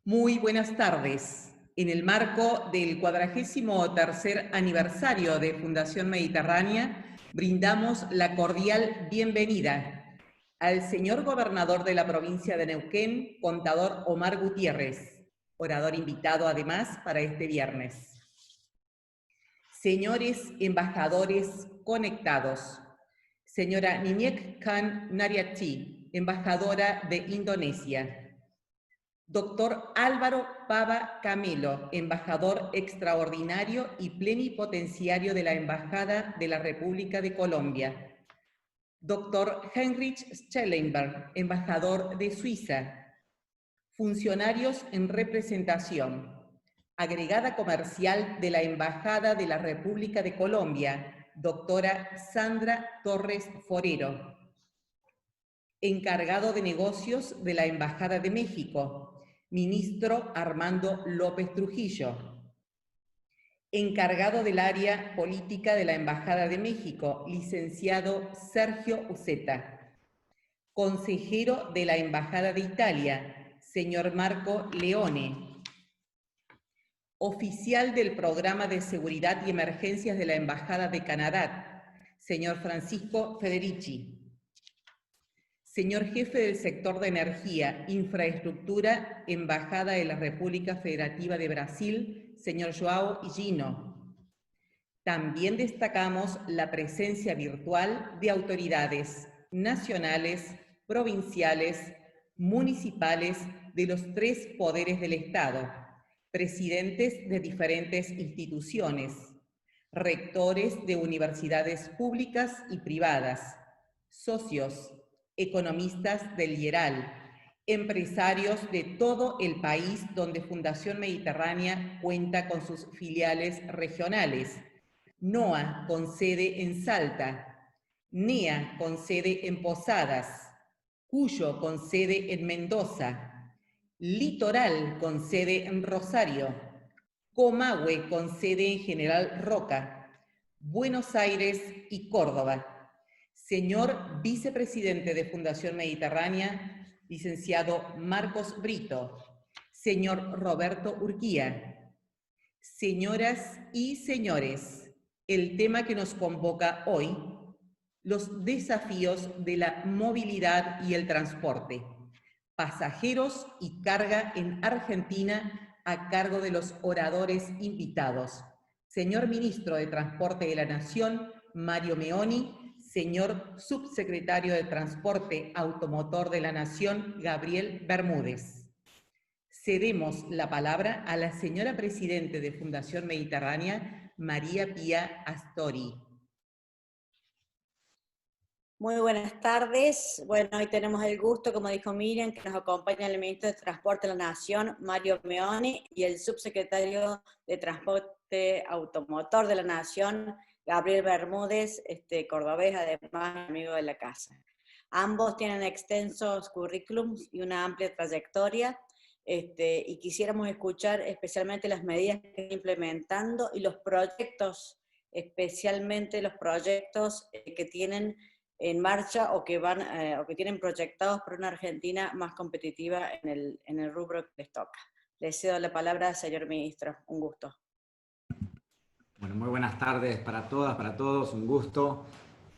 Muy buenas tardes. En el marco del 43º aniversario de Fundación Mediterránea, brindamos la cordial bienvenida al señor gobernador de la provincia de Neuquén, contador Omar Gutiérrez, orador invitado además para este viernes. Señores embajadores conectados, señora Niñek Khan Nariachi, embajadora de Indonesia. Doctor Álvaro Pava Camelo, embajador extraordinario y plenipotenciario de la Embajada de la República de Colombia. Doctor Heinrich Schellenberg, embajador de Suiza. Funcionarios en representación. Agregada comercial de la Embajada de la República de Colombia, doctora Sandra Torres Forero. Encargado de negocios de la Embajada de México, ministro Armando López Trujillo. Encargado del área política de la Embajada de México, licenciado Sergio Uceta. Consejero de la Embajada de Italia, señor Marco Leone. Oficial del Programa de Seguridad y Emergencias de la Embajada de Canadá, señor Francisco Federici. Señor Jefe del Sector de Energía, Infraestructura, Embajada de la República Federativa de Brasil, señor João Gino. También destacamos la presencia virtual de autoridades nacionales, provinciales, municipales de los 3 poderes del Estado, presidentes de diferentes instituciones, rectores de universidades públicas y privadas, socios, economistas del IERAL, empresarios de todo el país donde Fundación Mediterránea cuenta con sus filiales regionales, NOA con sede en Salta, NEA con sede en Posadas, Cuyo con sede en Mendoza, Litoral con sede en Rosario, Comahue con sede en General Roca, Buenos Aires y Córdoba. Señor Vicepresidente de Fundación Mediterránea, licenciado Marcos Brito, señor Roberto Urquía. Señoras y señores, el tema que nos convoca hoy, los desafíos de la movilidad y el transporte, pasajeros y carga en Argentina a cargo de los oradores invitados. Señor Ministro de Transporte de la Nación, Mario Meoni, señor Subsecretario de Transporte Automotor de la Nación, Gabriel Bermúdez. Cedemos la palabra a la señora Presidente de Fundación Mediterránea, María Pía Astori. Muy buenas tardes. Bueno, hoy tenemos el gusto, como dijo Miriam, que nos acompaña el Ministro de Transporte de la Nación, Mario Meoni, y el Subsecretario de Transporte Automotor de la Nación, Gabriel Bermúdez, cordobés, además amigo de la casa. Ambos tienen extensos currículums y una amplia trayectoria, y quisiéramos escuchar especialmente las medidas que están implementando y los proyectos, especialmente los proyectos que tienen en marcha o que tienen proyectados por una Argentina más competitiva en el rubro que les toca. Les cedo la palabra, señor Ministro. Un gusto. Bueno, muy buenas tardes para todas, para todos, un gusto.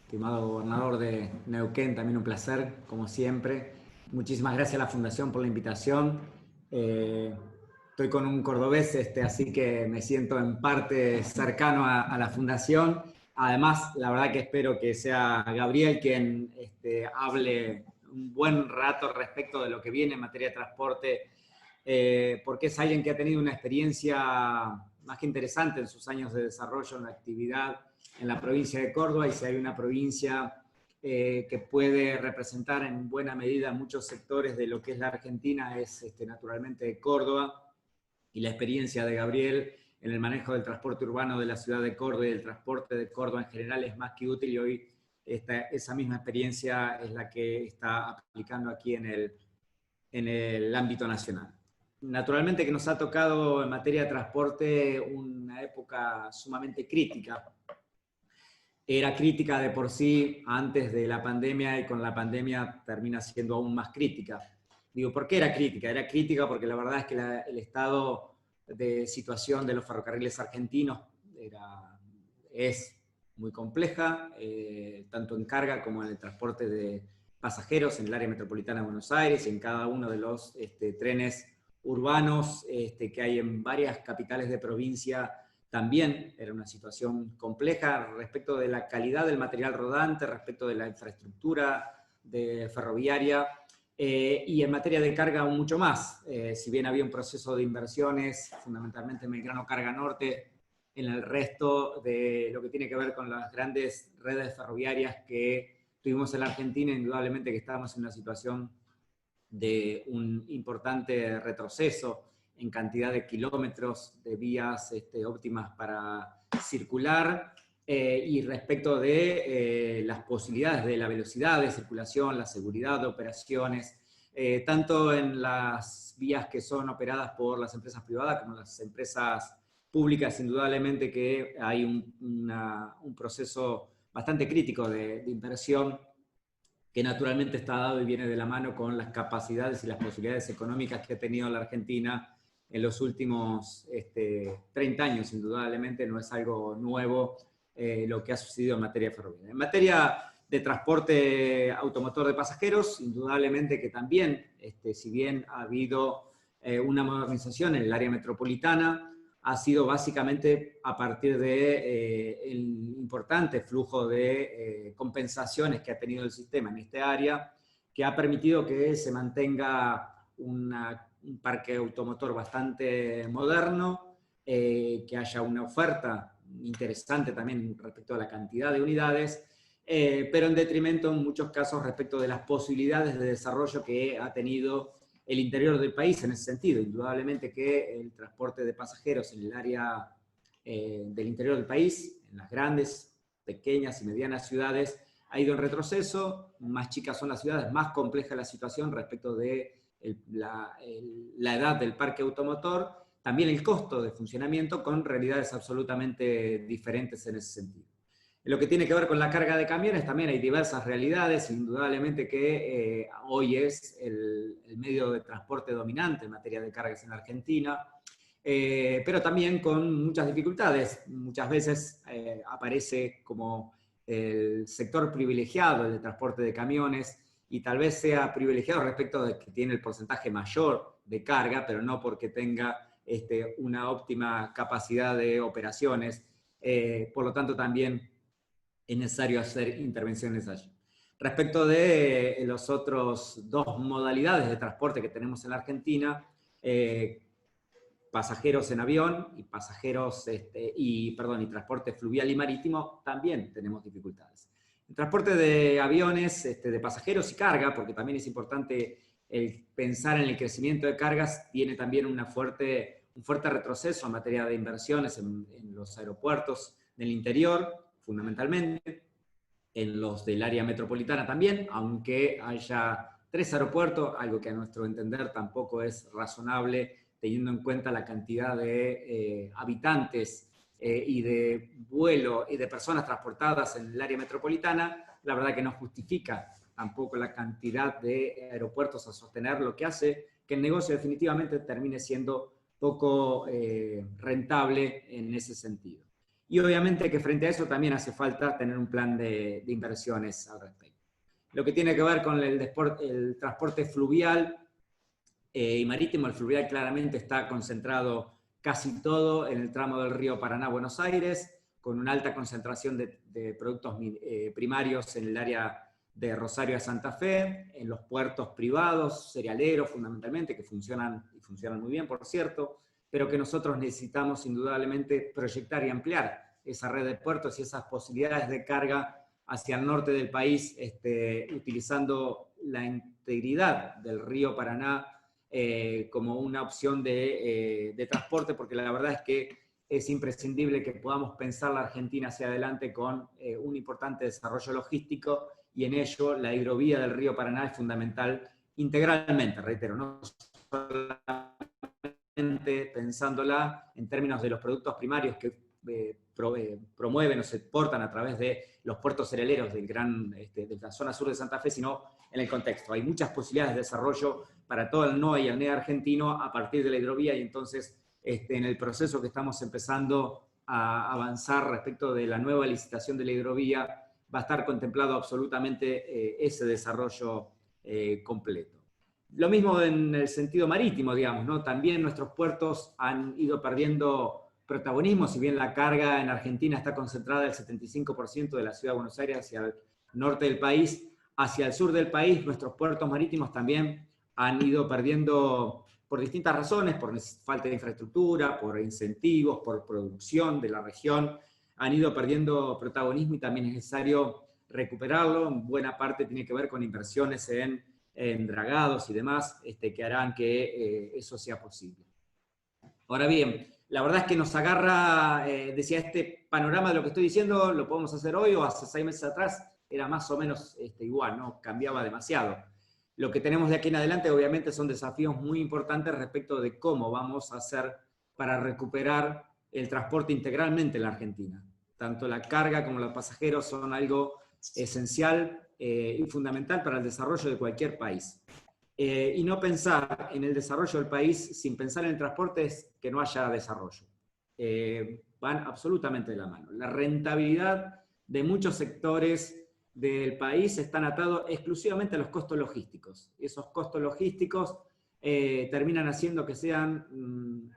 Estimado gobernador de Neuquén, también un placer, como siempre. Muchísimas gracias a la Fundación por la invitación. Estoy con un cordobés, así que me siento en parte cercano a la Fundación. Además, la verdad que espero que sea Gabriel quien hable un buen rato respecto de lo que viene en materia de transporte, porque es alguien que ha tenido una experiencia más que interesante en sus años de desarrollo en la actividad en la provincia de Córdoba, y si hay una provincia que puede representar en buena medida muchos sectores de lo que es la Argentina, es naturalmente Córdoba, y la experiencia de Gabriel en el manejo del transporte urbano de la ciudad de Córdoba y del transporte de Córdoba en general es más que útil, y hoy esa misma experiencia es la que está aplicando aquí en el ámbito nacional. Naturalmente que nos ha tocado en materia de transporte una época sumamente crítica. Era crítica de por sí antes de la pandemia, y con la pandemia termina siendo aún más crítica. Digo, ¿por qué era crítica? Era crítica porque la verdad es que el estado de situación de los ferrocarriles argentinos es muy compleja, tanto en carga como en el transporte de pasajeros en el área metropolitana de Buenos Aires, en cada uno de los trenes urbanos que hay en varias capitales de provincia. También era una situación compleja respecto de la calidad del material rodante, respecto de la infraestructura ferroviaria, y en materia de carga aún mucho más. Si bien había un proceso de inversiones, fundamentalmente en Belgrano Carga Norte, en el resto de lo que tiene que ver con las grandes redes ferroviarias que tuvimos en la Argentina, indudablemente que estábamos en una situación de un importante retroceso en cantidad de kilómetros de vías óptimas para circular, y respecto de las posibilidades de la velocidad de circulación, la seguridad de operaciones, tanto en las vías que son operadas por las empresas privadas como las empresas públicas. Indudablemente que hay un proceso bastante crítico de inversión que naturalmente está dado y viene de la mano con las capacidades y las posibilidades económicas que ha tenido la Argentina en los últimos 30 años. Indudablemente no es algo nuevo lo que ha sucedido en materia ferroviaria. En materia de transporte automotor de pasajeros, indudablemente que también, si bien ha habido una modernización en el área metropolitana, ha sido básicamente a partir del importante flujo de compensaciones que ha tenido el sistema en este área, que ha permitido que se mantenga un parque automotor bastante moderno, que haya una oferta interesante también respecto a la cantidad de unidades, pero en detrimento en muchos casos respecto de las posibilidades de desarrollo que ha tenido el interior del país en ese sentido. Indudablemente que el transporte de pasajeros en el área del interior del país, en las grandes, pequeñas y medianas ciudades, ha ido en retroceso. Más chicas son las ciudades, más compleja la situación respecto de la edad del parque automotor, también el costo de funcionamiento, con realidades absolutamente diferentes en ese sentido. En lo que tiene que ver con la carga de camiones, también hay diversas realidades. Indudablemente que hoy es el medio de transporte dominante en materia de cargas en la Argentina, pero también con muchas dificultades. Muchas veces aparece como el sector privilegiado el de transporte de camiones, y tal vez sea privilegiado respecto de que tiene el porcentaje mayor de carga, pero no porque tenga una óptima capacidad de operaciones. Por lo tanto, también es necesario hacer intervenciones allí. Respecto de los otros dos modalidades de transporte que tenemos en la Argentina, pasajeros en avión y y transporte fluvial y marítimo, también tenemos dificultades. El transporte de aviones, de pasajeros y carga, porque también es importante pensar en el crecimiento de cargas, tiene también un fuerte retroceso en materia de inversiones en los aeropuertos del interior, fundamentalmente, en los del área metropolitana también, aunque haya 3 aeropuertos, algo que a nuestro entender tampoco es razonable, teniendo en cuenta la cantidad de habitantes y de vuelo y de personas transportadas en el área metropolitana. La verdad que no justifica tampoco la cantidad de aeropuertos a sostener, lo que hace que el negocio definitivamente termine siendo poco rentable en ese sentido. Y obviamente que frente a eso también hace falta tener un plan de inversiones al respecto. Lo que tiene que ver con el transporte fluvial y marítimo, el fluvial claramente está concentrado casi todo en el tramo del río Paraná-Buenos Aires, con una alta concentración de productos primarios en el área de Rosario a Santa Fe, en los puertos privados, cerealeros fundamentalmente, que funcionan muy bien, por cierto, pero que nosotros necesitamos indudablemente proyectar y ampliar esa red de puertos y esas posibilidades de carga hacia el norte del país, utilizando la integridad del río Paraná como una opción de transporte, porque la verdad es que es imprescindible que podamos pensar la Argentina hacia adelante con un importante desarrollo logístico, y en ello la hidrovía del río Paraná es fundamental integralmente, reitero, no solamente pensándola en términos de los productos primarios que promueven o se exportan a través de los puertos cerealeros de la zona sur de Santa Fe, sino en el contexto. Hay muchas posibilidades de desarrollo para todo el NOA y el NEA argentino a partir de la hidrovía, y entonces en el proceso que estamos empezando a avanzar respecto de la nueva licitación de la hidrovía, va a estar contemplado absolutamente ese desarrollo completo. Lo mismo en el sentido marítimo, digamos, ¿no? También nuestros puertos han ido perdiendo protagonismo, si bien la carga en Argentina está concentrada el 75% de la ciudad de Buenos Aires hacia el norte del país, hacia el sur del país, nuestros puertos marítimos también han ido perdiendo, por distintas razones, por falta de infraestructura, por incentivos, por producción de la región, han ido perdiendo protagonismo y también es necesario recuperarlo. En buena parte tiene que ver con inversiones en dragados y demás, que harán que eso sea posible. Ahora bien, la verdad es que nos agarra, decía, este panorama de lo que estoy diciendo, lo podemos hacer hoy o hace 6 meses atrás, era más o menos igual, no cambiaba demasiado. Lo que tenemos de aquí en adelante, obviamente, son desafíos muy importantes respecto de cómo vamos a hacer para recuperar el transporte integralmente en la Argentina. Tanto la carga como los pasajeros son algo esencial y fundamental para el desarrollo de cualquier país. Y no pensar en el desarrollo del país sin pensar en el transporte es que no haya desarrollo. Van absolutamente de la mano. La rentabilidad de muchos sectores del país están atados exclusivamente a los costos logísticos. Esos costos logísticos terminan haciendo que sean,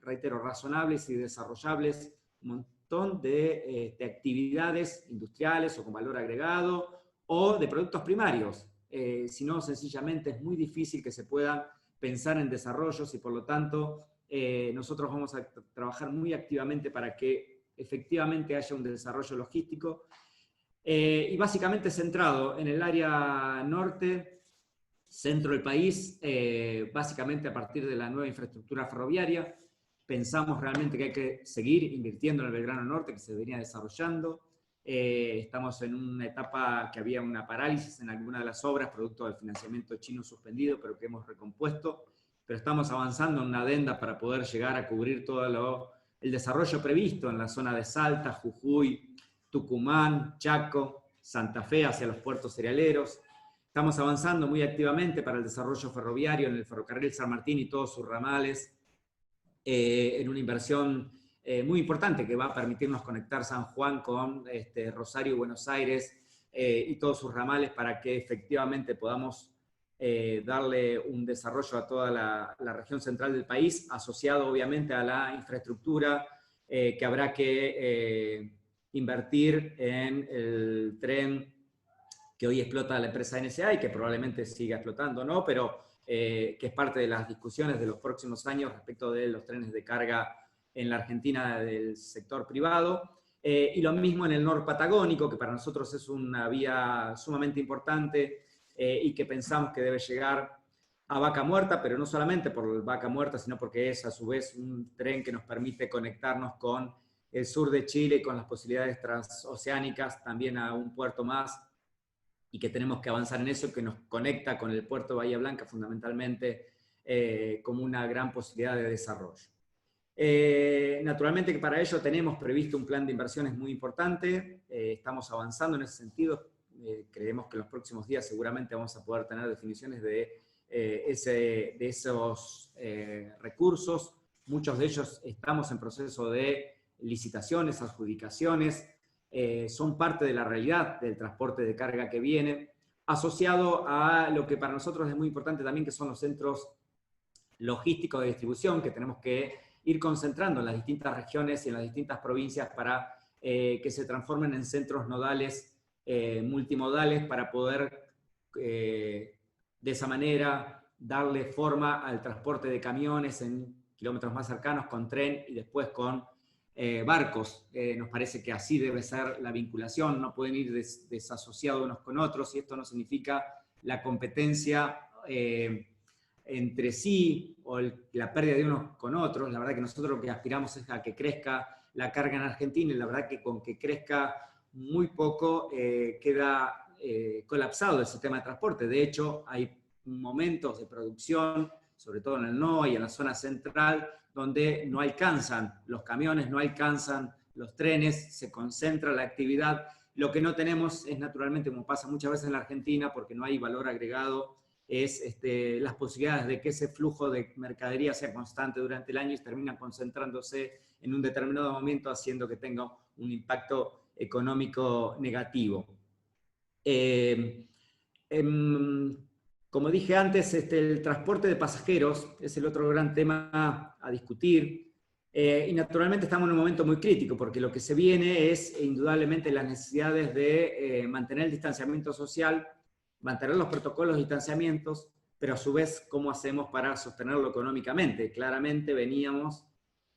reitero, razonables y desarrollables un montón de actividades industriales o con valor agregado o de productos primarios. Si no, sencillamente es muy difícil que se puedan pensar en desarrollos y por lo tanto nosotros vamos a trabajar muy activamente para que efectivamente haya un desarrollo logístico y básicamente centrado en el área norte, centro del país, básicamente a partir de la nueva infraestructura ferroviaria. Pensamos realmente que hay que seguir invirtiendo en el Belgrano Norte, que se venía desarrollando. Estamos en una etapa que había una parálisis en alguna de las obras, producto del financiamiento chino suspendido, pero que hemos recompuesto. Pero estamos avanzando en una adenda para poder llegar a cubrir todo el desarrollo previsto en la zona de Salta, Jujuy, Tucumán, Chaco, Santa Fe, hacia los puertos cerealeros. Estamos avanzando muy activamente para el desarrollo ferroviario en el ferrocarril San Martín y todos sus ramales, en una inversión muy importante que va a permitirnos conectar San Juan con Rosario y Buenos Aires y todos sus ramales para que efectivamente podamos darle un desarrollo a toda la región central del país, asociado obviamente a la infraestructura que habrá que invertir en el tren que hoy explota la empresa NSA y que probablemente siga explotando, ¿no? Pero que es parte de las discusiones de los próximos años respecto de los trenes de carga en la Argentina del sector privado. Y lo mismo en el norpatagónico, que para nosotros es una vía sumamente importante y que pensamos que debe llegar a Vaca Muerta, pero no solamente por Vaca Muerta, sino porque es a su vez un tren que nos permite conectarnos con el sur de Chile, con las posibilidades transoceánicas, también a un puerto más, y que tenemos que avanzar en eso, que nos conecta con el puerto de Bahía Blanca fundamentalmente como una gran posibilidad de desarrollo. Naturalmente que para ello tenemos previsto un plan de inversiones muy importante, estamos avanzando en ese sentido, creemos que en los próximos días seguramente vamos a poder tener definiciones de esos recursos, muchos de ellos estamos en proceso de licitaciones, adjudicaciones, son parte de la realidad del transporte de carga que viene, asociado a lo que para nosotros es muy importante también, que son los centros logísticos de distribución, que tenemos que ir concentrando en las distintas regiones y en las distintas provincias para que se transformen en centros nodales, multimodales, para poder de esa manera darle forma al transporte de camiones en kilómetros más cercanos con tren y después con barcos. Nos parece que así debe ser la vinculación, no pueden ir desasociados unos con otros, y esto no significa la competencia entre sí o la pérdida de unos con otros. La verdad que nosotros lo que aspiramos es a que crezca la carga en Argentina, y la verdad que con que crezca muy poco queda colapsado el sistema de transporte. De hecho, hay momentos de producción sobre todo en el NOA y en la zona central, donde no alcanzan los camiones, no alcanzan los trenes, se concentra la actividad. Lo que no tenemos es, naturalmente, como pasa muchas veces en la Argentina, porque no hay valor agregado, es las posibilidades de que ese flujo de mercadería sea constante durante el año y termina concentrándose en un determinado momento, haciendo que tenga un impacto económico negativo. Como dije antes, el transporte de pasajeros es el otro gran tema a discutir. Y naturalmente estamos en un momento muy crítico, porque lo que se viene es indudablemente las necesidades de mantener el distanciamiento social, mantener los protocolos de distanciamientos, pero a su vez, ¿cómo hacemos para sostenerlo económicamente? Claramente veníamos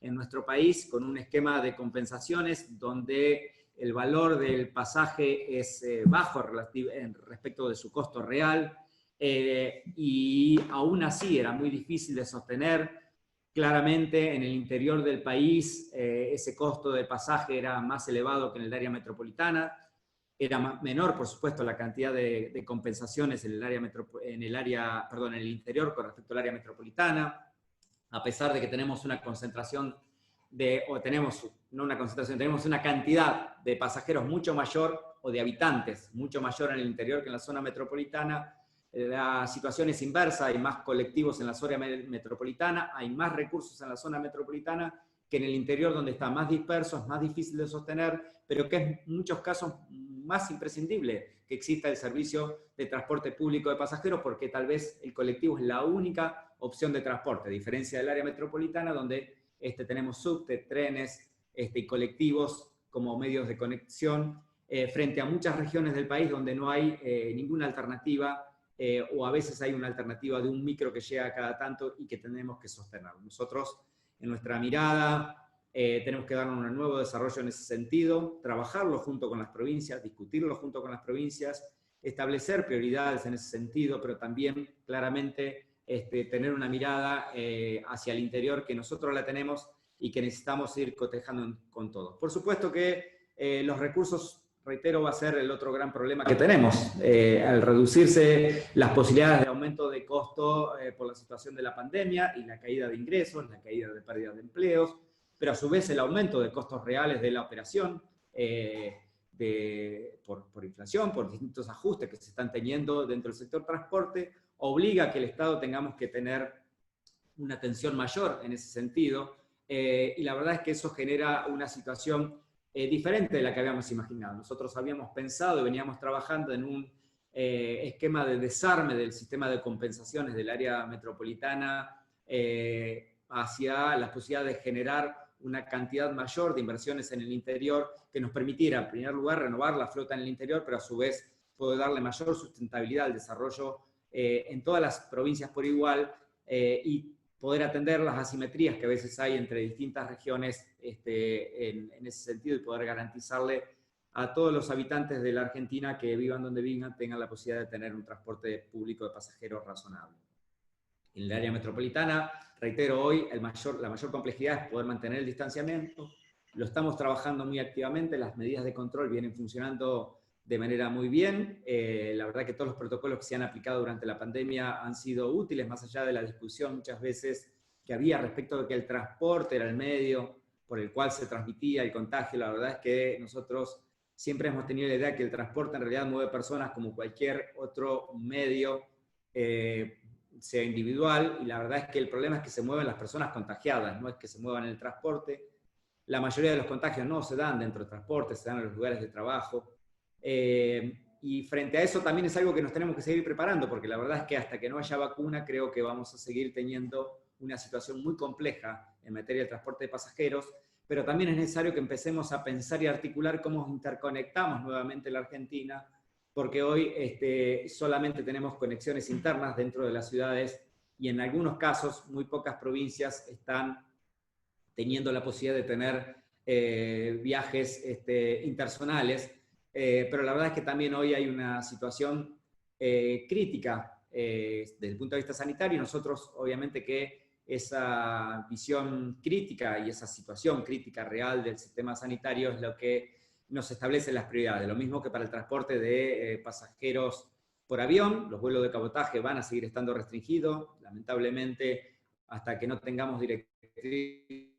en nuestro país con un esquema de compensaciones donde el valor del pasaje es bajo respecto de su costo real, y aún así era muy difícil de sostener. Claramente en el interior del país ese costo del pasaje era más elevado que en el área metropolitana, era menor, por supuesto, la cantidad de compensaciones en el interior con respecto al área metropolitana, a pesar de que tenemos una concentración tenemos una cantidad de pasajeros mucho mayor, o de habitantes mucho mayor en el interior que en la zona metropolitana. La situación es inversa, hay más colectivos en la zona metropolitana, hay más recursos en la zona metropolitana que en el interior, donde está más disperso, es más difícil de sostener, pero que es en muchos casos más imprescindible que exista el servicio de transporte público de pasajeros, porque tal vez el colectivo es la única opción de transporte, a diferencia del área metropolitana, donde tenemos subte, trenes y colectivos como medios de conexión, frente a muchas regiones del país donde no hay ninguna alternativa, o a veces hay una alternativa de un micro que llega cada tanto y que tenemos que sostener. Nosotros, en nuestra mirada, tenemos que darnos un nuevo desarrollo en ese sentido, trabajarlo junto con las provincias, discutirlo junto con las provincias, establecer prioridades en ese sentido, pero también claramente tener una mirada hacia el interior, que nosotros la tenemos y que necesitamos ir cotejando con todos. Por supuesto que los recursos, reitero, va a ser el otro gran problema que tenemos. Al reducirse las posibilidades de aumento de costo por la situación de la pandemia y la caída de ingresos, la caída de pérdidas de empleos, pero a su vez el aumento de costos reales de la operación, por inflación, por distintos ajustes que se están teniendo dentro del sector transporte, obliga a que el Estado tengamos que tener una atención mayor en ese sentido, y la verdad es que eso genera una situación diferente de la que habíamos imaginado. Nosotros habíamos pensado y veníamos trabajando en un esquema de desarme del sistema de compensaciones del área metropolitana hacia la posibilidad de generar una cantidad mayor de inversiones en el interior que nos permitiera, en primer lugar, renovar la flota en el interior, pero a su vez poder darle mayor sustentabilidad al desarrollo en todas las provincias por igual, y poder atender las asimetrías que a veces hay entre distintas regiones en ese sentido, y poder garantizarle a todos los habitantes de la Argentina que vivan donde vivan, tengan la posibilidad de tener un transporte público de pasajeros razonable. En el área metropolitana, reitero, hoy la mayor complejidad es poder mantener el distanciamiento. Lo estamos trabajando muy activamente, las medidas de control vienen funcionando de manera muy bien. La verdad que todos los protocolos que se han aplicado durante la pandemia han sido útiles, más allá de la discusión muchas veces que había respecto de que el transporte era el medio por el cual se transmitía el contagio. La verdad es que nosotros siempre hemos tenido la idea que el transporte en realidad mueve personas como cualquier otro medio, sea individual, y la verdad es que el problema es que se mueven las personas contagiadas, no es que se muevan en el transporte. La mayoría de los contagios no se dan dentro del transporte, se dan en los lugares de trabajo. Y frente a eso también es algo que nos tenemos que seguir preparando, porque la verdad es que hasta que no haya vacuna creo que vamos a seguir teniendo una situación muy compleja en materia de transporte de pasajeros, pero también es necesario que empecemos a pensar y articular cómo interconectamos nuevamente la Argentina, porque hoy solamente tenemos conexiones internas dentro de las ciudades, y en algunos casos muy pocas provincias están teniendo la posibilidad de tener viajes interzonales. Pero la verdad es que también hoy hay una situación crítica desde el punto de vista sanitario, y nosotros obviamente que esa visión crítica y esa situación crítica real del sistema sanitario es lo que nos establece las prioridades. Lo mismo que para el transporte de pasajeros por avión. Los vuelos de cabotaje van a seguir estando restringidos, lamentablemente, hasta que no tengamos directrices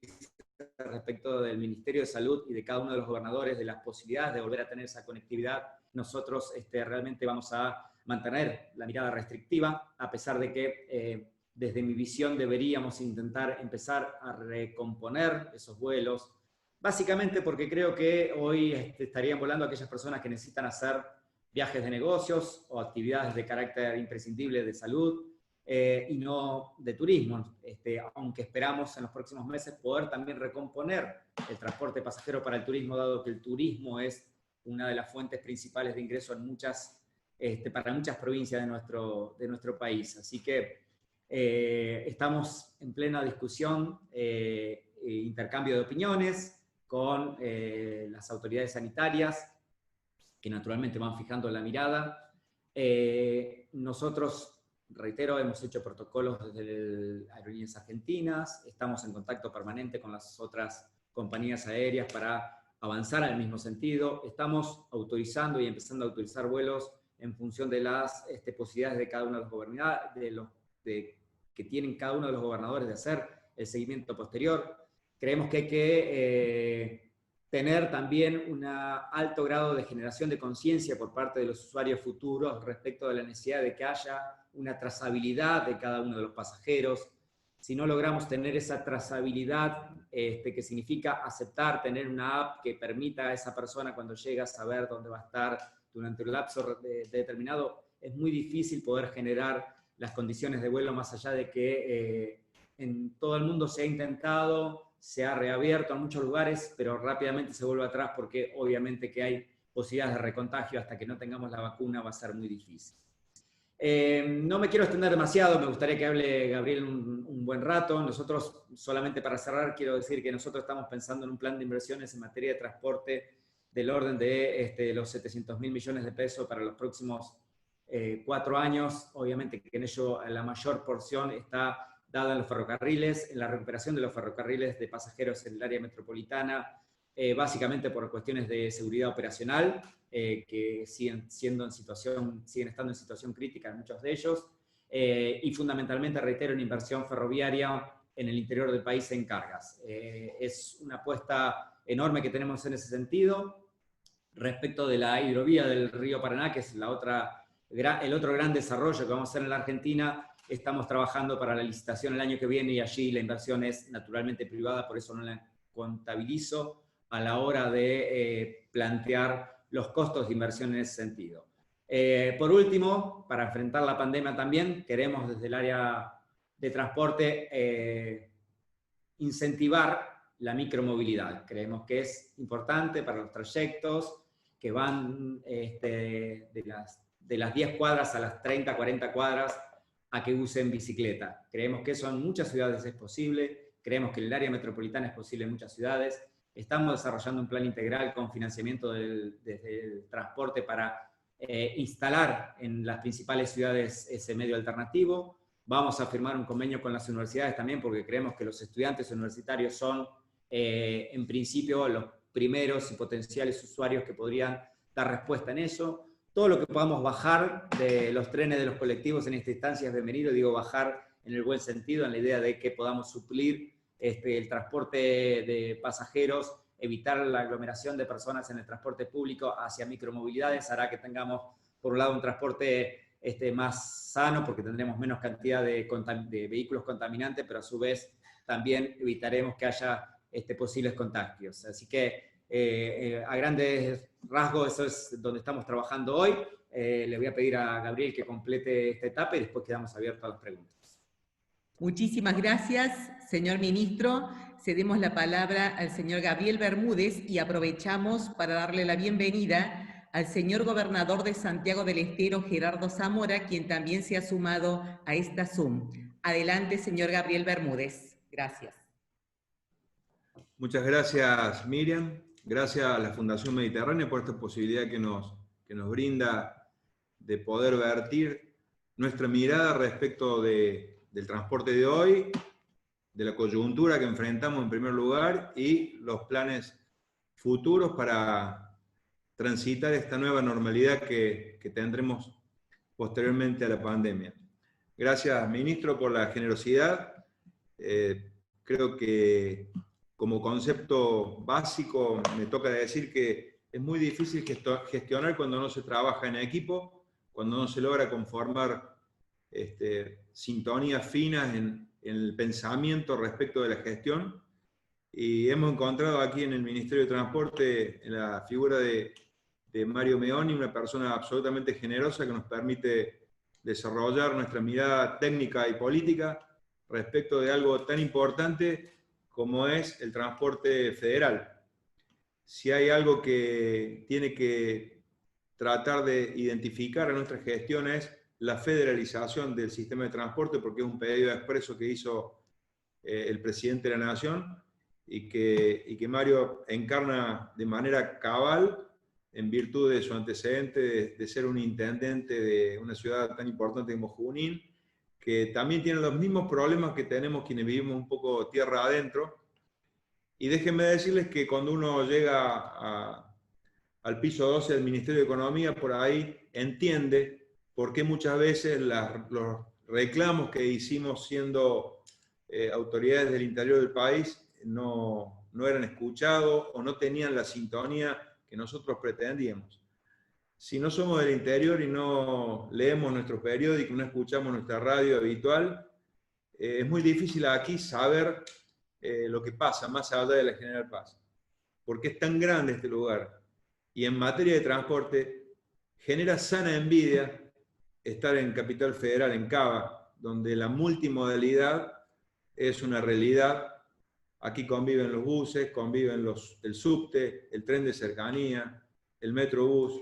respecto del Ministerio de Salud y de cada uno de los gobernadores de las posibilidades de volver a tener esa conectividad. Nosotros realmente vamos a mantener la mirada restrictiva, a pesar de que desde mi visión deberíamos intentar empezar a recomponer esos vuelos, básicamente porque creo que hoy estarían volando aquellas personas que necesitan hacer viajes de negocios o actividades de carácter imprescindible de salud, y no de turismo, aunque esperamos en los próximos meses poder también recomponer el transporte pasajero para el turismo, dado que el turismo es una de las fuentes principales de ingreso en para muchas provincias de nuestro país. Así que estamos en plena discusión, intercambio de opiniones con las autoridades sanitarias, que naturalmente van fijando la mirada. Nosotros, reitero, hemos hecho protocolos desde Aerolíneas Argentinas, estamos en contacto permanente con las otras compañías aéreas para avanzar en el mismo sentido. Estamos autorizando y empezando a autorizar vuelos en función de las posibilidades de cada uno de los gobernadores, que tienen cada uno de los gobernadores de hacer el seguimiento posterior. Creemos que hay que tener también un alto grado de generación de conciencia por parte de los usuarios futuros respecto de la necesidad de que haya una trazabilidad de cada uno de los pasajeros. Si no logramos tener esa trazabilidad, que significa aceptar tener una app que permita a esa persona cuando llega a saber dónde va a estar durante un lapso determinado, es muy difícil poder generar las condiciones de vuelo, más allá de que en todo el mundo se ha intentado, se ha reabierto en muchos lugares, pero rápidamente se vuelve atrás porque obviamente que hay posibilidades de recontagio. Hasta que no tengamos la vacuna va a ser muy difícil. No me quiero extender demasiado, me gustaría que hable Gabriel un buen rato. Nosotros, solamente para cerrar, quiero decir que nosotros estamos pensando en un plan de inversiones en materia de transporte del orden de los 700.000 millones de pesos para los próximos 4 años. Obviamente que en ello la mayor porción está dada en los ferrocarriles, en la recuperación de los ferrocarriles de pasajeros en el área metropolitana, básicamente por cuestiones de seguridad operacional, que siguen estando en situación crítica en muchos de ellos, y fundamentalmente, reitero, en inversión ferroviaria en el interior del país en cargas. Es una apuesta enorme que tenemos en ese sentido. Respecto de la hidrovía del río Paraná, que es el otro gran desarrollo que vamos a hacer en la Argentina, estamos trabajando para la licitación el año que viene, y allí la inversión es naturalmente privada, por eso no la contabilizo a la hora de plantear los costos de inversión en ese sentido. Por último, para enfrentar la pandemia también, queremos desde el área de transporte incentivar la micromovilidad. Creemos que es importante para los trayectos que van de las 10 cuadras a las 30, 40 cuadras, a que usen bicicleta. Creemos que eso en muchas ciudades es posible, creemos que en el área metropolitana es posible en muchas ciudades. Estamos desarrollando un plan integral con financiamiento desde el transporte para instalar en las principales ciudades ese medio alternativo. Vamos a firmar un convenio con las universidades también, porque creemos que los estudiantes universitarios son, en principio, los primeros y potenciales usuarios que podrían dar respuesta en eso. Todo lo que podamos bajar de los trenes, de los colectivos en esta instancia es bienvenido. Digo bajar en el buen sentido, en la idea de que podamos suplir el transporte de pasajeros, evitar la aglomeración de personas en el transporte público hacia micromovilidades, hará que tengamos, por un lado, un transporte más sano, porque tendremos menos cantidad de vehículos contaminantes, pero a su vez también evitaremos que haya posibles contagios. Así que a grandes rasgos eso es donde estamos trabajando hoy. Le voy a pedir a Gabriel que complete esta etapa y después quedamos abiertos a las preguntas. Muchísimas gracias, señor ministro. Cedemos la palabra al señor Gabriel Bermúdez y aprovechamos para darle la bienvenida al señor gobernador de Santiago del Estero, Gerardo Zamora, quien también se ha sumado a esta Zoom. Adelante, señor Gabriel Bermúdez. Gracias. Muchas gracias, Miriam. Gracias a la Fundación Mediterránea por esta posibilidad que nos brinda de poder vertir nuestra mirada respecto del transporte de hoy, de la coyuntura que enfrentamos en primer lugar y los planes futuros para transitar esta nueva normalidad que tendremos posteriormente a la pandemia. Gracias, ministro, por la generosidad. Creo que como concepto básico me toca decir que es muy difícil gestionar cuando no se trabaja en equipo, cuando no se logra conformar sintonías finas en el pensamiento respecto de la gestión. Y hemos encontrado aquí en el Ministerio de Transporte, en la figura de Mario Meoni, una persona absolutamente generosa que nos permite desarrollar nuestra mirada técnica y política respecto de algo tan importante como es el transporte federal. Si hay algo que tiene que tratar de identificar en nuestra gestión es la federalización del sistema de transporte, porque es un pedido expreso que hizo el presidente de la Nación y que Mario encarna de manera cabal en virtud de su antecedente de ser un intendente de una ciudad tan importante como Junín, que también tiene los mismos problemas que tenemos quienes vivimos un poco tierra adentro. Y déjenme decirles que cuando uno llega al piso 12 del Ministerio de Economía, por ahí entiende por qué muchas veces los reclamos que hicimos siendo autoridades del interior del país no eran escuchados o no tenían la sintonía que nosotros pretendíamos. Si no somos del interior y no leemos nuestro periódico, no escuchamos nuestra radio habitual, es muy difícil aquí saber lo que pasa más allá de la General Paz. Porque es tan grande este lugar. Y en materia de transporte, genera sana envidia estar en Capital Federal, en Cava, donde la multimodalidad es una realidad. Aquí conviven los buses, conviven el subte, el tren de cercanía, el metrobús,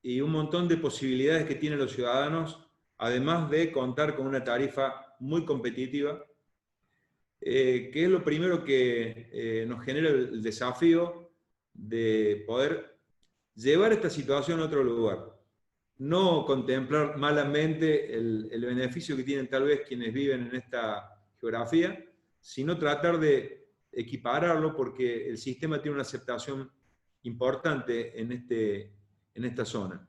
y un montón de posibilidades que tienen los ciudadanos, además de contar con una tarifa muy competitiva, que es lo primero que nos genera el desafío de poder llevar esta situación a otro lugar. No contemplar malamente el beneficio que tienen tal vez quienes viven en esta geografía, sino tratar de equipararlo porque el sistema tiene una aceptación importante en esta zona.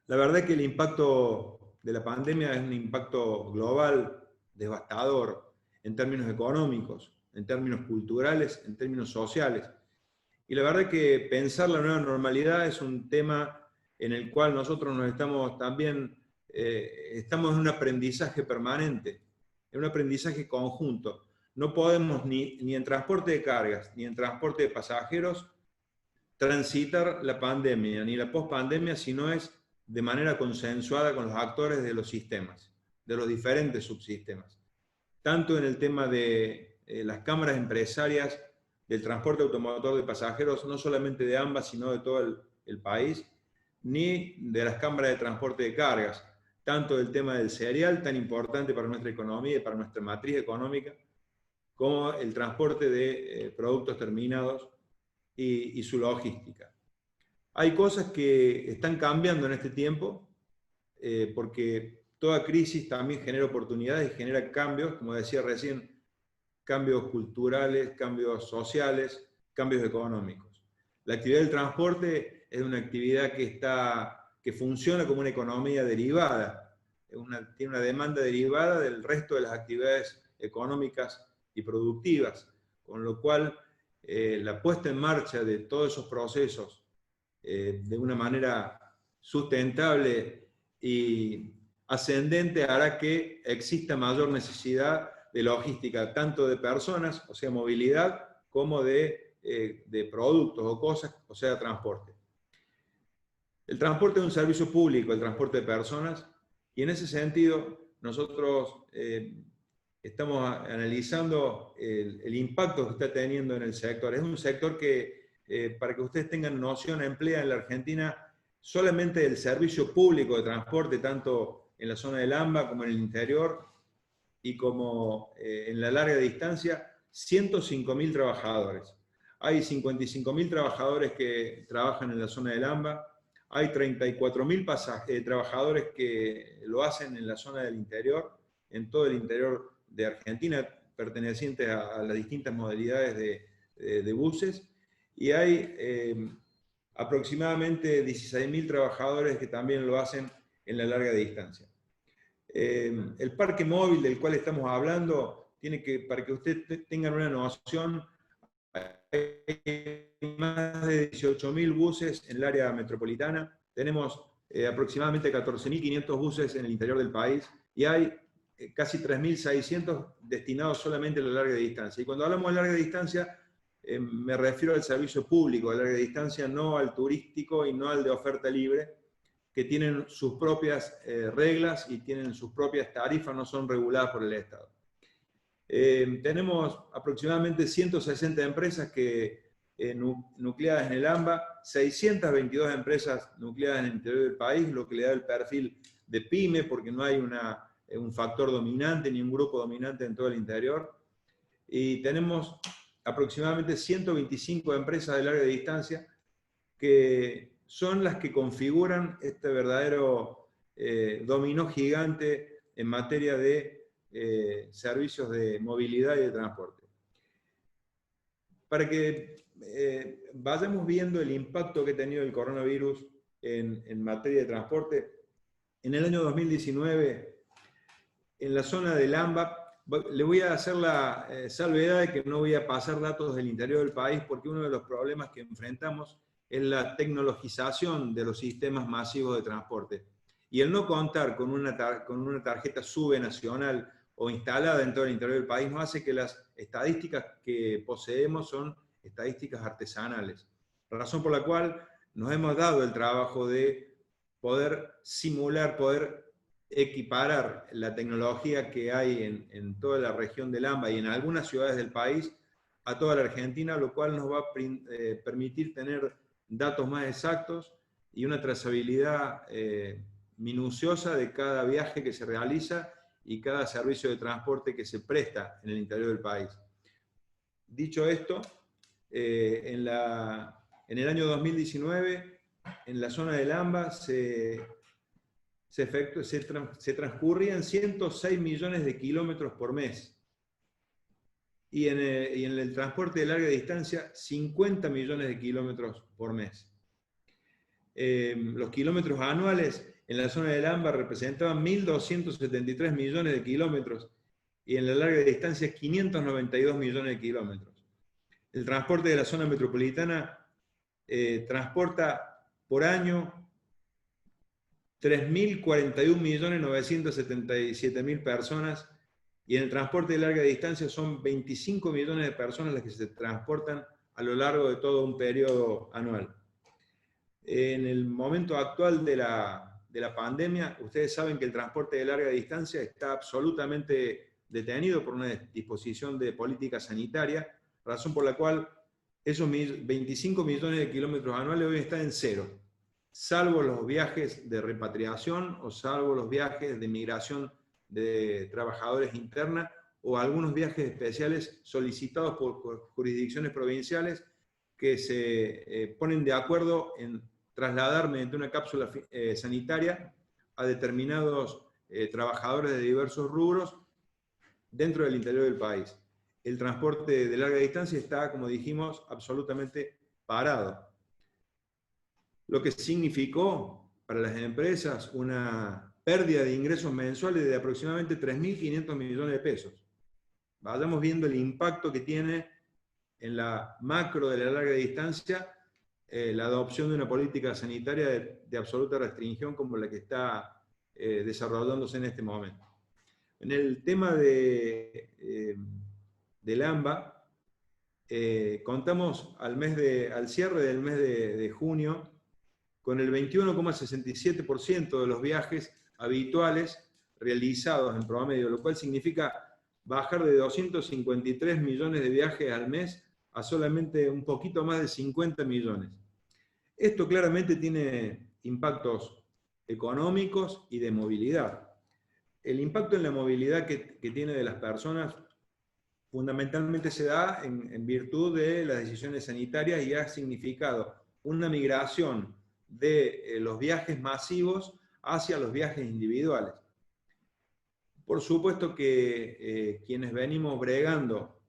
La verdad es que el impacto de la pandemia es un impacto global, devastador, en términos económicos, en términos culturales, en términos sociales. Y la verdad es que pensar la nueva normalidad es un tema en el cual nosotros nos estamos también, estamos en un aprendizaje permanente, en un aprendizaje conjunto. No podemos ni en transporte de cargas, ni en transporte de pasajeros, transitar la pandemia, ni la pospandemia, si no es de manera consensuada con los actores de los sistemas, de los diferentes subsistemas. Tanto en el tema de las cámaras empresarias del transporte automotor de pasajeros, no solamente de ambas, sino de todo el país, ni de las cámaras de transporte de cargas, tanto del tema del cereal, tan importante para nuestra economía y para nuestra matriz económica, como el transporte de productos terminados y su logística. Hay cosas que están cambiando en este tiempo, porque toda crisis también genera oportunidades y genera cambios, como decía recién, cambios culturales, cambios sociales, cambios económicos. La actividad del transporte es una actividad que funciona como una economía derivada, tiene una demanda derivada del resto de las actividades económicas y productivas, con lo cual la puesta en marcha de todos esos procesos de una manera sustentable y ascendente hará que exista mayor necesidad de logística, tanto de personas, o sea, movilidad, como de productos o cosas, o sea, transporte. El transporte es un servicio público, el transporte de personas, y en ese sentido nosotros estamos analizando el impacto que está teniendo en el sector. Es un sector que, para que ustedes tengan noción, emplea en la Argentina solamente el servicio público de transporte, tanto en la zona del AMBA como en el interior, y como en la larga distancia, 105.000 trabajadores. Hay 55.000 trabajadores que trabajan en la zona del AMBA, hay 34.000 trabajadores que lo hacen en la zona del interior, en todo el interior de Argentina, pertenecientes a las distintas modalidades de buses, y hay aproximadamente 16.000 trabajadores que también lo hacen en la larga distancia. El parque móvil del cual estamos hablando, para que ustedes tengan una noción, hay más de 18.000 buses en el área metropolitana, tenemos aproximadamente 14.500 buses en el interior del país y hay casi 3.600 destinados solamente a la larga distancia. Y cuando hablamos de larga distancia, me refiero al servicio público de larga distancia, no al turístico y no al de oferta libre, que tienen sus propias reglas y tienen sus propias tarifas, no son reguladas por el Estado. Tenemos aproximadamente 160 empresas nucleadas en el AMBA, 622 empresas nucleadas en el interior del país, lo que le da el perfil de pyme, porque no hay un factor dominante ni un grupo dominante en todo el interior. Y tenemos aproximadamente 125 empresas de larga distancia que son las que configuran este verdadero dominó gigante en materia de servicios de movilidad y de transporte. Para que vayamos viendo el impacto que ha tenido el coronavirus en materia de transporte, en el año 2019, en la zona del AMBA, le voy a hacer la salvedad de que no voy a pasar datos del interior del país, porque uno de los problemas que enfrentamos es la tecnologización de los sistemas masivos de transporte. Y el no contar con una tarjeta SUBE nacional o instalada en todo el interior del país nos hace que las estadísticas que poseemos son estadísticas artesanales. Razón por la cual nos hemos dado el trabajo de poder simular, poder equiparar la tecnología que hay en toda la región del AMBA y en algunas ciudades del país a toda la Argentina, lo cual nos va a permitir tener datos más exactos y una trazabilidad minuciosa de cada viaje que se realiza y cada servicio de transporte que se presta en el interior del país. Dicho esto, en el año 2019, en la zona del AMBA se transcurrían 106 millones de kilómetros por mes. Y en el transporte de larga distancia, 50 millones de kilómetros por mes. Los kilómetros anuales en la zona del AMBA representaban 1.273 millones de kilómetros y en la larga distancia 592 millones de kilómetros. El transporte de la zona metropolitana transporta por año 3.041.977.000 personas y en el transporte de larga distancia son 25 millones de personas las que se transportan a lo largo de todo un periodo anual. En el momento actual de la pandemia, ustedes saben que el transporte de larga distancia está absolutamente detenido por una disposición de política sanitaria, razón por la cual esos 25 millones de kilómetros anuales hoy están en cero, salvo los viajes de repatriación o salvo los viajes de migración de trabajadores interna o algunos viajes especiales solicitados por jurisdicciones provinciales que se ponen de acuerdo en trasladar mediante una cápsula sanitaria a determinados trabajadores de diversos rubros dentro del interior del país. El transporte de larga distancia está, como dijimos, absolutamente parado. Lo que significó para las empresas una pérdida de ingresos mensuales de aproximadamente 3.500 millones de pesos. Vayamos viendo el impacto que tiene en la macro de la larga distancia la adopción de una política sanitaria de absoluta restricción como la que está desarrollándose en este momento. En el tema del AMBA, contamos al cierre del mes de junio con el 21,67% de los viajes habituales realizados en promedio, lo cual significa bajar de 253 millones de viajes al mes a solamente un poquito más de 50 millones. Esto claramente tiene impactos económicos y de movilidad. El impacto en la movilidad que tiene de las personas fundamentalmente se da en virtud de las decisiones sanitarias y ha significado una migración de los viajes masivos hacia los viajes individuales. Por supuesto que quienes venimos bregando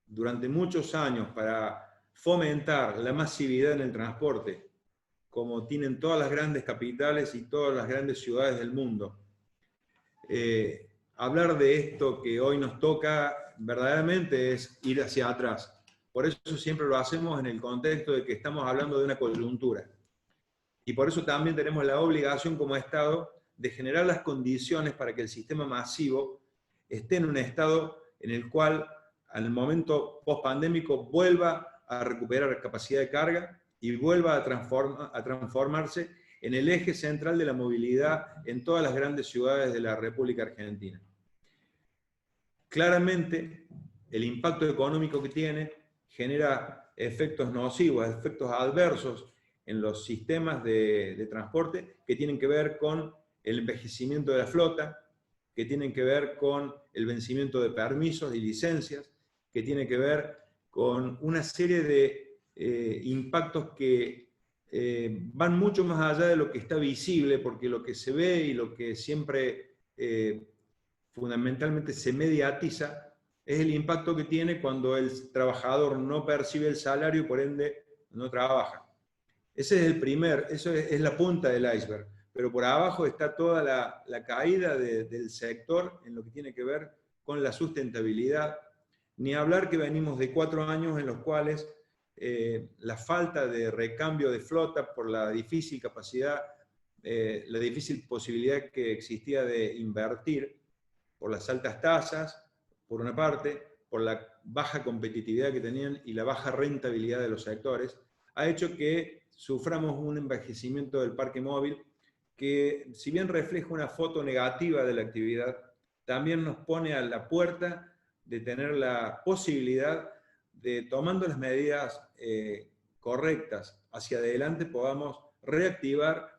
durante muchos años para fomentar la masividad en el transporte como tienen todas las grandes capitales y todas las grandes ciudades del mundo. Hablar de esto que hoy nos toca verdaderamente es ir hacia atrás. Por eso siempre lo hacemos en el contexto de que estamos hablando de una coyuntura. Y por eso también tenemos la obligación como Estado de generar las condiciones para que el sistema masivo esté en un estado en el cual, al momento post-pandémico, vuelva a recuperar capacidad de carga y vuelva a transformarse en el eje central de la movilidad en todas las grandes ciudades de la República Argentina. Claramente, el impacto económico que tiene genera efectos nocivos, efectos adversos en los sistemas de transporte que tienen que ver con el envejecimiento de la flota, que tienen que ver con el vencimiento de permisos y licencias, que tiene que ver con una serie de impactos que van mucho más allá de lo que está visible, porque lo que se ve y lo que siempre fundamentalmente se mediatiza es el impacto que tiene cuando el trabajador no percibe el salario y por ende no trabaja. Ese es el primer, eso es la punta del iceberg, pero por abajo está toda la caída del sector en lo que tiene que ver con la sustentabilidad. Ni hablar que venimos de 4 años en los cuales la falta de recambio de flota por la difícil capacidad, la difícil posibilidad que existía de invertir, por las altas tasas, por una parte, por la baja competitividad que tenían y la baja rentabilidad de los sectores, ha hecho que suframos un envejecimiento del parque móvil que, si bien refleja una foto negativa de la actividad, también nos pone a la puerta de tener la posibilidad de, tomando las medidas correctas hacia adelante, podamos reactivar,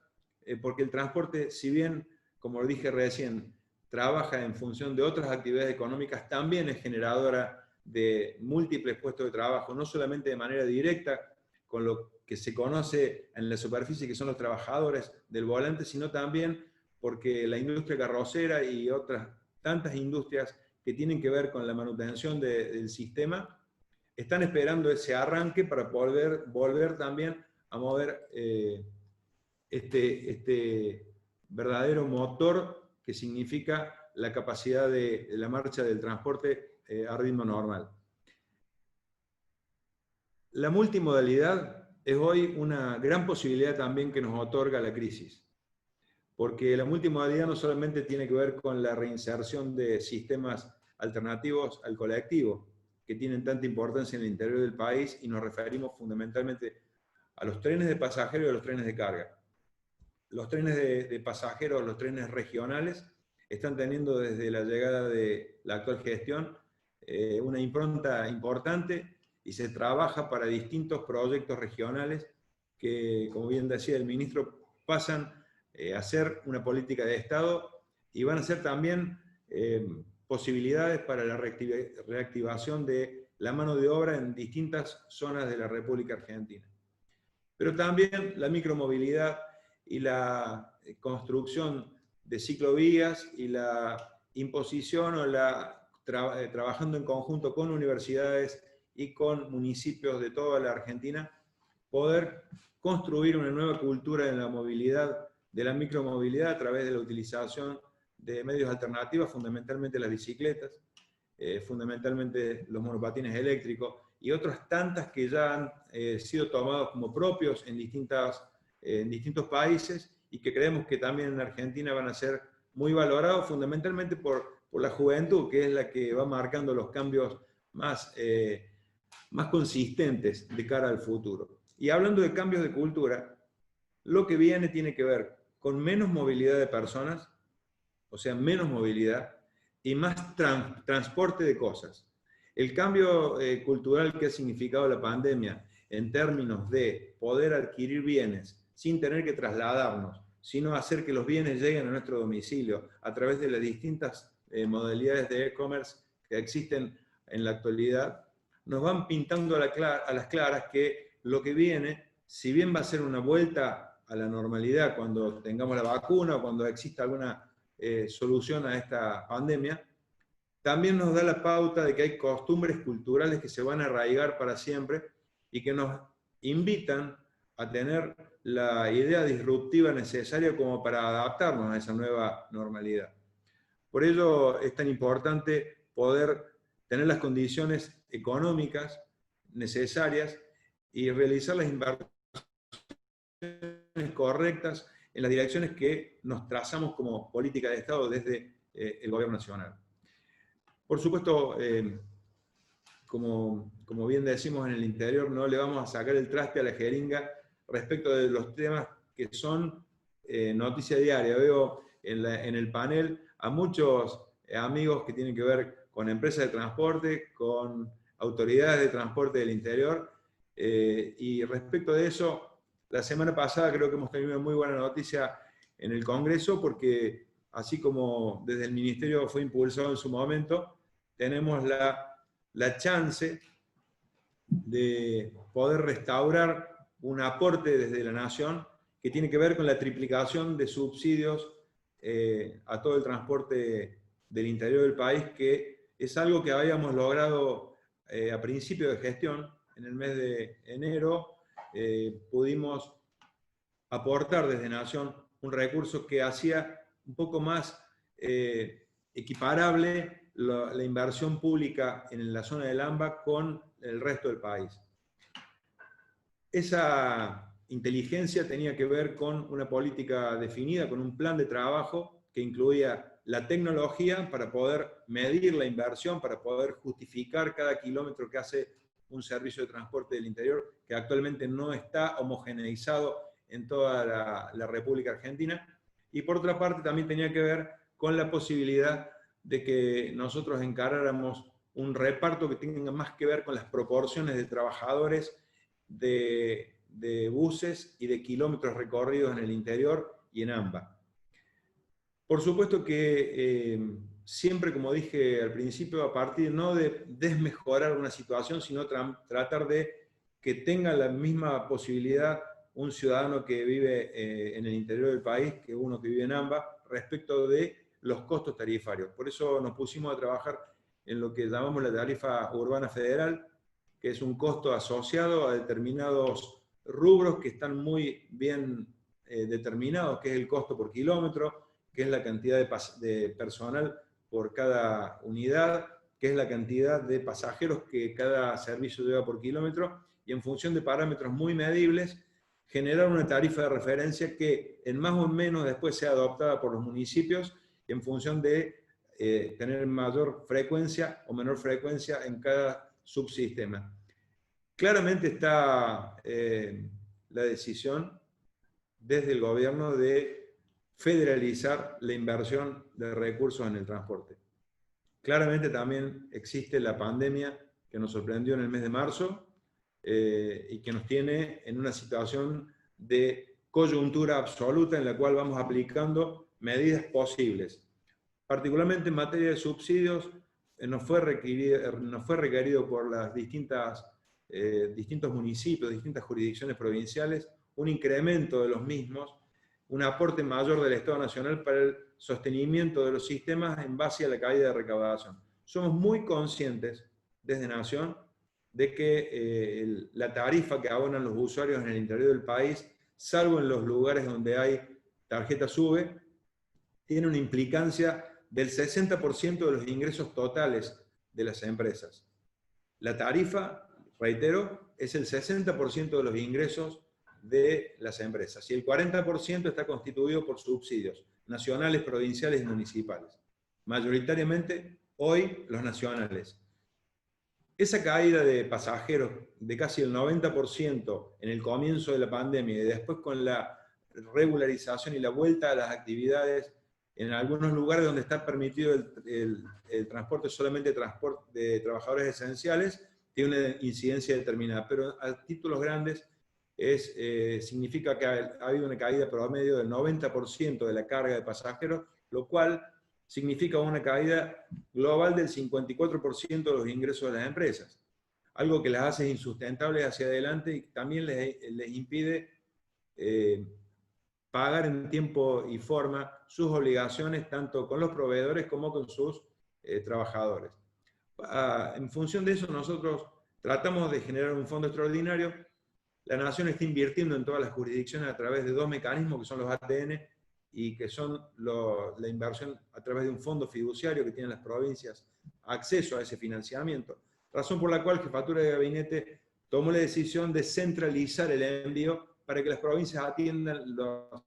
porque el transporte, si bien, como lo dije recién, trabaja en función de otras actividades económicas, también es generadora de múltiples puestos de trabajo, no solamente de manera directa, con lo que se conoce en la superficie, que son los trabajadores del volante, sino también porque la industria carrocera y otras tantas industrias que tienen que ver con la manutención del sistema, están esperando ese arranque para poder volver también a mover este verdadero motor que significa la capacidad de la marcha del transporte a ritmo normal. La multimodalidad es hoy una gran posibilidad también que nos otorga la crisis, porque la multimodalidad no solamente tiene que ver con la reinserción de sistemas alternativos al colectivo, que tienen tanta importancia en el interior del país, y nos referimos fundamentalmente a los trenes de pasajeros y a los trenes de carga. Los trenes de pasajeros, los trenes regionales, están teniendo desde la llegada de la actual gestión una impronta importante, y se trabaja para distintos proyectos regionales que, como bien decía el ministro, pasan a ser una política de Estado y van a ser también posibilidades para la reactivación de la mano de obra en distintas zonas de la República Argentina. Pero también la micromovilidad y la construcción de ciclovías y la imposición o trabajando en conjunto con universidades y con municipios de toda la Argentina, poder construir una nueva cultura en la movilidad, de la micromovilidad, a través de la utilización de medios alternativos, fundamentalmente las bicicletas, fundamentalmente los monopatines eléctricos, y otras tantas que ya han sido tomados como propios en distintos países, y que creemos que también en Argentina van a ser muy valorados, fundamentalmente por la juventud, que es la que va marcando los cambios más consistentes de cara al futuro. Y hablando de cambios de cultura, lo que viene tiene que ver con menos movilidad de personas, o sea, menos movilidad, y más transporte de cosas. El cambio cultural que ha significado la pandemia en términos de poder adquirir bienes sin tener que trasladarnos, sino hacer que los bienes lleguen a nuestro domicilio a través de las distintas modalidades de e-commerce que existen en la actualidad, nos van pintando a las claras que lo que viene, si bien va a ser una vuelta a la normalidad cuando tengamos la vacuna o cuando exista alguna solución a esta pandemia, también nos da la pauta de que hay costumbres culturales que se van a arraigar para siempre y que nos invitan a tener la idea disruptiva necesaria como para adaptarnos a esa nueva normalidad. Por ello es tan importante poder tener las condiciones económicas necesarias y realizar las inversiones correctas en las direcciones que nos trazamos como política de Estado desde el Gobierno Nacional. Por supuesto, como bien decimos en el interior, no le vamos a sacar el traste a la jeringa respecto de los temas que son noticia diaria. Veo en el panel a muchos amigos que tienen que ver con empresas de transporte, con autoridades de transporte del interior, y respecto de eso, la semana pasada creo que hemos tenido una muy buena noticia en el Congreso, porque así como desde el Ministerio fue impulsado en su momento, tenemos la chance de poder restaurar un aporte desde la Nación que tiene que ver con la triplicación de subsidios a todo el transporte del interior del país, que es algo que habíamos logrado a principio de gestión. En el mes de enero pudimos aportar desde Nación un recurso que hacía un poco más equiparable la inversión pública en la zona del AMBA con el resto del país. Esa inteligencia tenía que ver con una política definida, con un plan de trabajo que incluía la tecnología para poder medir la inversión, para poder justificar cada kilómetro que hace un servicio de transporte del interior, que actualmente no está homogeneizado en toda la República Argentina. Y por otra parte también tenía que ver con la posibilidad de que nosotros encaráramos un reparto que tenga más que ver con las proporciones de trabajadores, de buses y de kilómetros recorridos en el interior y en AMBA. Por supuesto que siempre, como dije al principio, a partir no de desmejorar una situación, sino tratar de que tenga la misma posibilidad un ciudadano que vive en el interior del país que uno que vive en AMBA respecto de los costos tarifarios. Por eso nos pusimos a trabajar en lo que llamamos la tarifa urbana federal, que es un costo asociado a determinados rubros que están muy bien determinados, que es el costo por kilómetro, que es la cantidad de personal por cada unidad, que es la cantidad de pasajeros que cada servicio lleva por kilómetro, y en función de parámetros muy medibles, generar una tarifa de referencia que en más o menos después sea adoptada por los municipios en función de tener mayor frecuencia o menor frecuencia en cada subsistema. Claramente está la decisión desde el gobierno de federalizar la inversión de recursos en el transporte. Claramente también existe la pandemia que nos sorprendió en el mes de marzo y que nos tiene en una situación de coyuntura absoluta en la cual vamos aplicando medidas posibles. Particularmente en materia de subsidios, nos fue requerido por las distintos municipios, distintas jurisdicciones provinciales, un incremento de los mismos, un aporte mayor del Estado Nacional para el sostenimiento de los sistemas en base a la caída de recaudación. Somos muy conscientes desde Nación de que la tarifa que abonan los usuarios en el interior del país, salvo en los lugares donde hay tarjeta SUBE, tiene una implicancia del 60% de los ingresos totales de las empresas. La tarifa, reitero, es el 60% de los ingresos de las empresas y el 40% está constituido por subsidios nacionales, provinciales y municipales. Mayoritariamente, hoy, los nacionales. Esa caída de pasajeros de casi el 90% en el comienzo de la pandemia y después con la regularización y la vuelta a las actividades en algunos lugares donde está permitido el transporte solamente de trabajadores esenciales, tiene una incidencia determinada, pero a títulos grandes significa que ha habido una caída promedio del 90% de la carga de pasajeros, lo cual significa una caída global del 54% de los ingresos de las empresas, algo que las hace insustentables hacia adelante y también les impide pagar en tiempo y forma sus obligaciones tanto con los proveedores como con sus trabajadores. En función de eso nosotros tratamos de generar un fondo extraordinario la Nación está invirtiendo en todas las jurisdicciones a través de dos mecanismos que son los ATN y que son la inversión a través de un fondo fiduciario que tienen las provincias acceso a ese financiamiento. Razón por la cual Jefatura de Gabinete tomó la decisión de centralizar el envío para que las provincias atiendan las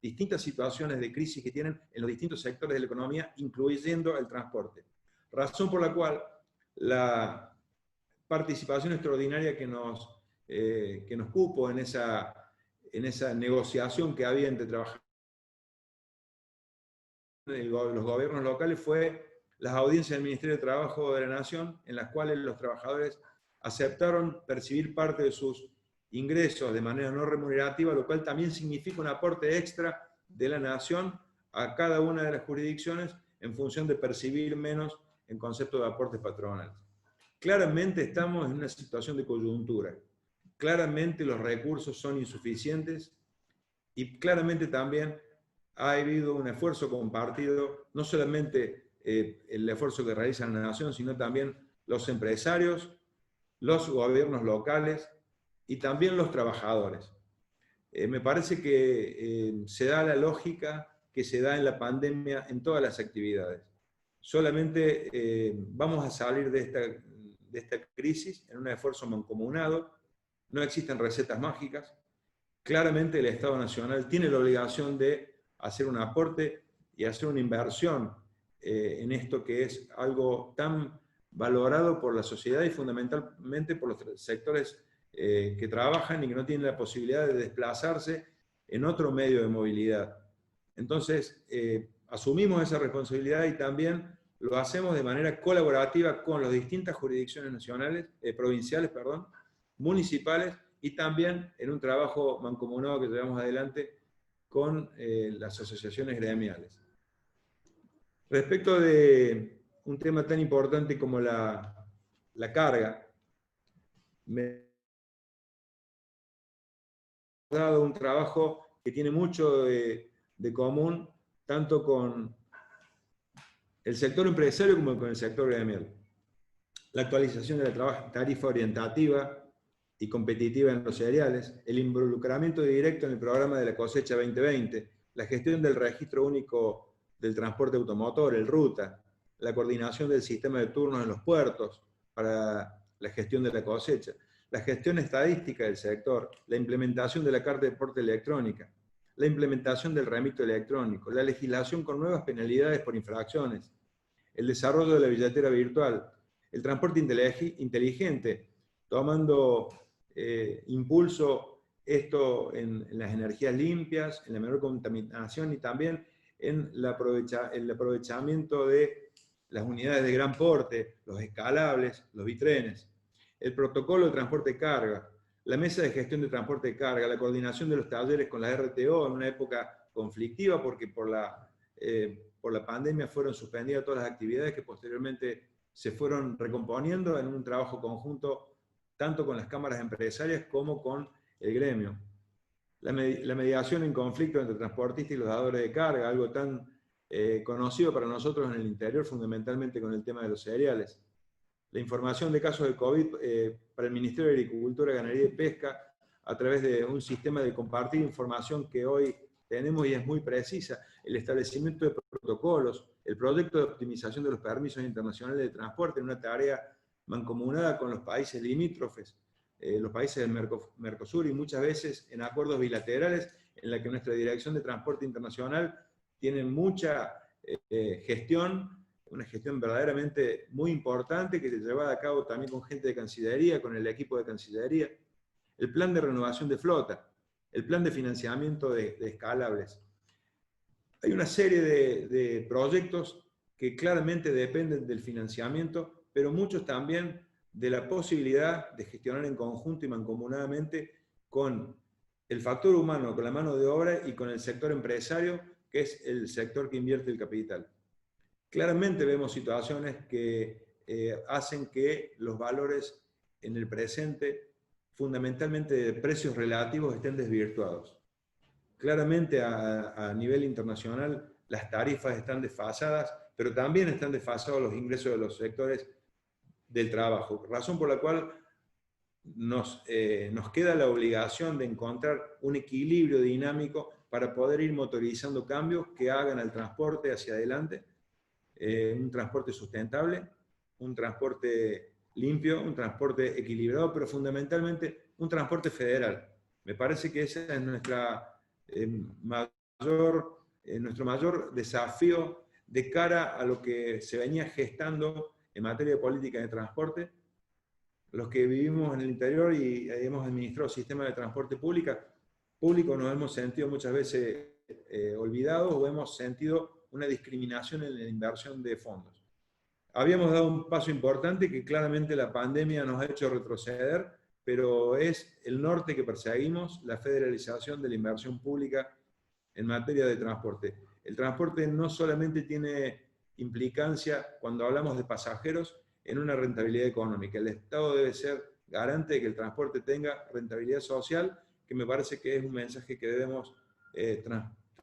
distintas situaciones de crisis que tienen en los distintos sectores de la economía, incluyendo el transporte. Razón por la cual la participación extraordinaria que nos cupo en esa negociación que había entre trabajadores y los gobiernos locales fue las audiencias del Ministerio de Trabajo de la Nación, en las cuales los trabajadores aceptaron percibir parte de sus ingresos de manera no remunerativa, lo cual también significa un aporte extra de la Nación a cada una de las jurisdicciones en función de percibir menos en concepto de aportes patronales. Claramente estamos en una situación de coyuntura. Claramente los recursos son insuficientes y claramente también ha habido un esfuerzo compartido, no solamente el esfuerzo que realiza la Nación, sino también los empresarios, los gobiernos locales y también los trabajadores. Me parece que se da la lógica que se da en la pandemia en todas las actividades. Solamente vamos a salir de esta crisis en un esfuerzo mancomunado. No existen recetas mágicas. Claramente el Estado Nacional tiene la obligación de hacer un aporte y hacer una inversión en esto que es algo tan valorado por la sociedad y fundamentalmente por los sectores que trabajan y que no tienen la posibilidad de desplazarse en otro medio de movilidad. Entonces, asumimos esa responsabilidad y también lo hacemos de manera colaborativa con las distintas jurisdicciones nacionales, provinciales, municipales, y también en un trabajo mancomunado que llevamos adelante con las asociaciones gremiales. Respecto de un tema tan importante como la carga, me ha dado un trabajo que tiene mucho de común, tanto con el sector empresario como con el sector gremial. La actualización de la tarifa orientativa y competitiva en los cereales, el involucramiento directo en el programa de la cosecha 2020, la gestión del registro único del transporte automotor, el RUTA, la coordinación del sistema de turnos en los puertos para la gestión de la cosecha, la gestión estadística del sector, la implementación de la carta de porte electrónica, la implementación del remito electrónico, la legislación con nuevas penalidades por infracciones, el desarrollo de la billetera virtual, el transporte inteligente, tomando impulso esto en las energías limpias, en la menor contaminación y también en el aprovechamiento de las unidades de gran porte, los escalables, los bitrenes, el protocolo de transporte de carga, la mesa de gestión de transporte de carga, la coordinación de los talleres con la RTO en una época conflictiva porque por la pandemia fueron suspendidas todas las actividades que posteriormente se fueron recomponiendo en un trabajo conjunto tanto con las cámaras empresarias como con el gremio. La mediación en conflicto entre transportistas y los dadores de carga, algo tan conocido para nosotros en el interior, fundamentalmente con el tema de los cereales. La información de casos de COVID para el Ministerio de Agricultura, Ganadería y Pesca a través de un sistema de compartir información que hoy tenemos y es muy precisa, el establecimiento de protocolos, el proyecto de optimización de los permisos internacionales de transporte en una tarea mancomunada con los países limítrofes, los países del Mercosur y muchas veces en acuerdos bilaterales en la que nuestra Dirección de Transporte Internacional tiene mucha gestión, una gestión verdaderamente muy importante que se lleva a cabo también con gente de Cancillería, con el equipo de Cancillería, el plan de renovación de flota, el plan de financiamiento de escalables. Hay una serie de proyectos que claramente dependen del financiamiento, pero muchos también de la posibilidad de gestionar en conjunto y mancomunadamente con el factor humano, con la mano de obra y con el sector empresario, que es el sector que invierte el capital. Claramente vemos situaciones que hacen que los valores en el presente, fundamentalmente de precios relativos, estén desvirtuados. Claramente a nivel internacional las tarifas están desfasadas, pero también están desfasados los ingresos de los sectores del trabajo, razón por la cual nos queda la obligación de encontrar un equilibrio dinámico para poder ir motorizando cambios que hagan al transporte hacia adelante, un transporte sustentable, un transporte limpio, un transporte equilibrado, pero fundamentalmente un transporte federal. Me parece que ese es nuestro mayor desafío de cara a lo que se venía gestando en materia de política de transporte. Los que vivimos en el interior y hemos administrado sistemas de transporte público nos hemos sentido muchas veces olvidados o hemos sentido una discriminación en la inversión de fondos. Habíamos dado un paso importante que claramente la pandemia nos ha hecho retroceder, pero es el norte que perseguimos, la federalización de la inversión pública en materia de transporte. El transporte no solamente tiene implicancia cuando hablamos de pasajeros en una rentabilidad económica. El Estado debe ser garante de que el transporte tenga rentabilidad social, que me parece que es un mensaje que debemos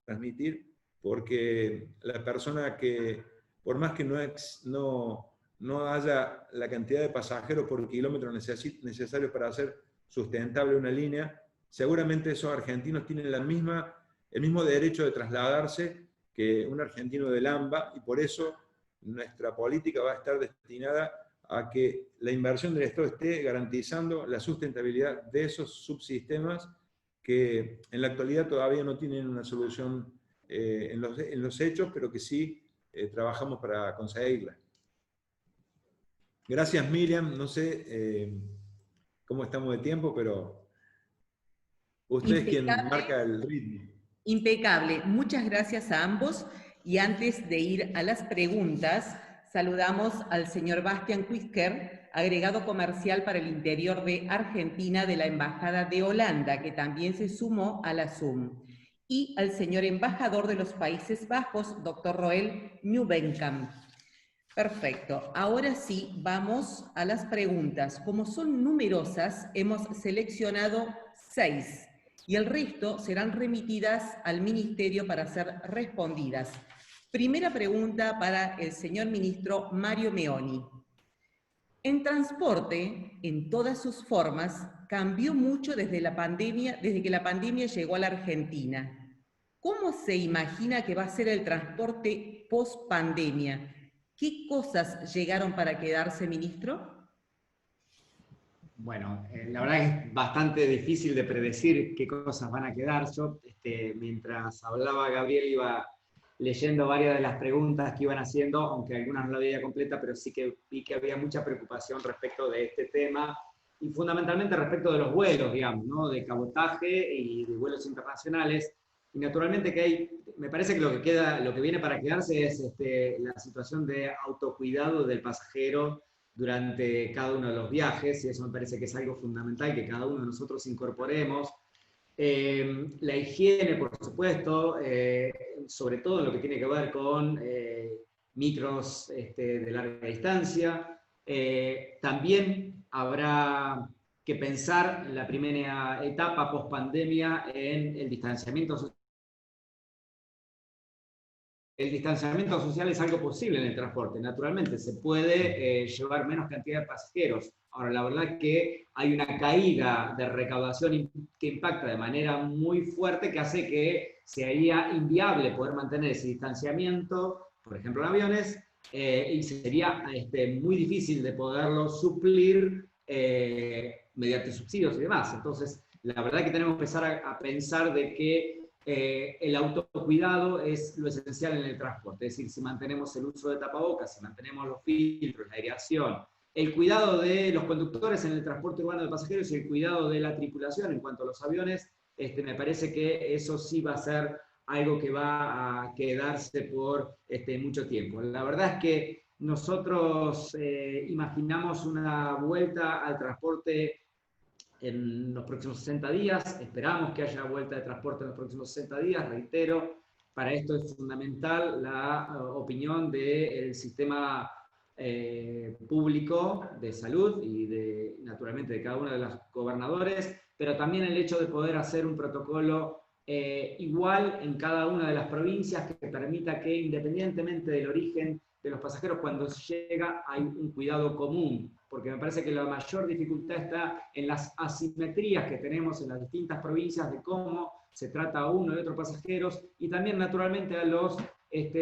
transmitir, porque la persona que, por más que no haya la cantidad de pasajeros por kilómetro necesarios para hacer sustentable una línea, seguramente esos argentinos tienen el mismo derecho de trasladarse que un argentino del AMBA, y por eso nuestra política va a estar destinada a que la inversión del Estado esté garantizando la sustentabilidad de esos subsistemas que en la actualidad todavía no tienen una solución en los hechos, pero que sí trabajamos para conseguirla. Gracias, Miriam. No sé cómo estamos de tiempo, pero usted es quien marca el ritmo. Impecable. Muchas gracias a ambos. Y antes de ir a las preguntas, saludamos al señor Bastian Quisker, agregado comercial para el interior de Argentina de la Embajada de Holanda, que también se sumó a la Zoom. Y al señor embajador de los Países Bajos, doctor Roel Nieuwenkamp. Perfecto. Ahora sí, vamos a las preguntas. Como son numerosas, hemos seleccionado 6. Y el resto serán remitidas al Ministerio para ser respondidas. Primera pregunta para el señor ministro Mario Meoni. En transporte, en todas sus formas, cambió mucho desde que la pandemia llegó a la Argentina. ¿Cómo se imagina que va a ser el transporte post-pandemia? ¿Qué cosas llegaron para quedarse, ministro? Bueno, la verdad es bastante difícil de predecir qué cosas van a quedar. Yo, mientras hablaba Gabriel, iba leyendo varias de las preguntas que iban haciendo, aunque algunas no la veía completa, pero sí que vi que había mucha preocupación respecto de este tema, y fundamentalmente respecto de los vuelos, digamos, ¿no? De cabotaje y de vuelos internacionales. Y naturalmente que me parece que lo que viene para quedarse es la situación de autocuidado del pasajero durante cada uno de los viajes, y eso me parece que es algo fundamental que cada uno de nosotros incorporemos. La higiene, por supuesto, sobre todo en lo que tiene que ver con micros de larga distancia. También habrá que pensar la primera etapa post pandemia en el distanciamiento social. El distanciamiento social es algo posible en el transporte, naturalmente, se puede llevar menos cantidad de pasajeros. Ahora, la verdad es que hay una caída de recaudación que impacta de manera muy fuerte, que hace que sería inviable poder mantener ese distanciamiento, por ejemplo en aviones, y sería muy difícil de poderlo suplir mediante subsidios y demás. Entonces, la verdad es que tenemos que empezar a pensar de que el autocuidado es lo esencial en el transporte, es decir, si mantenemos el uso de tapabocas, si mantenemos los filtros, la aireación, el cuidado de los conductores en el transporte urbano de pasajeros y el cuidado de la tripulación en cuanto a los aviones, me parece que eso sí va a ser algo que va a quedarse por mucho tiempo. La verdad es que nosotros imaginamos una vuelta al transporte en los próximos 60 días, esperamos que haya vuelta de transporte en los próximos 60 días, reitero, para esto es fundamental la opinión del sistema público de salud y naturalmente de cada uno de los gobernadores, pero también el hecho de poder hacer un protocolo igual en cada una de las provincias que permita que independientemente del origen de los pasajeros, cuando llega hay un cuidado común porque me parece que la mayor dificultad está en las asimetrías que tenemos en las distintas provincias de cómo se trata a uno y otros pasajeros, y también naturalmente a los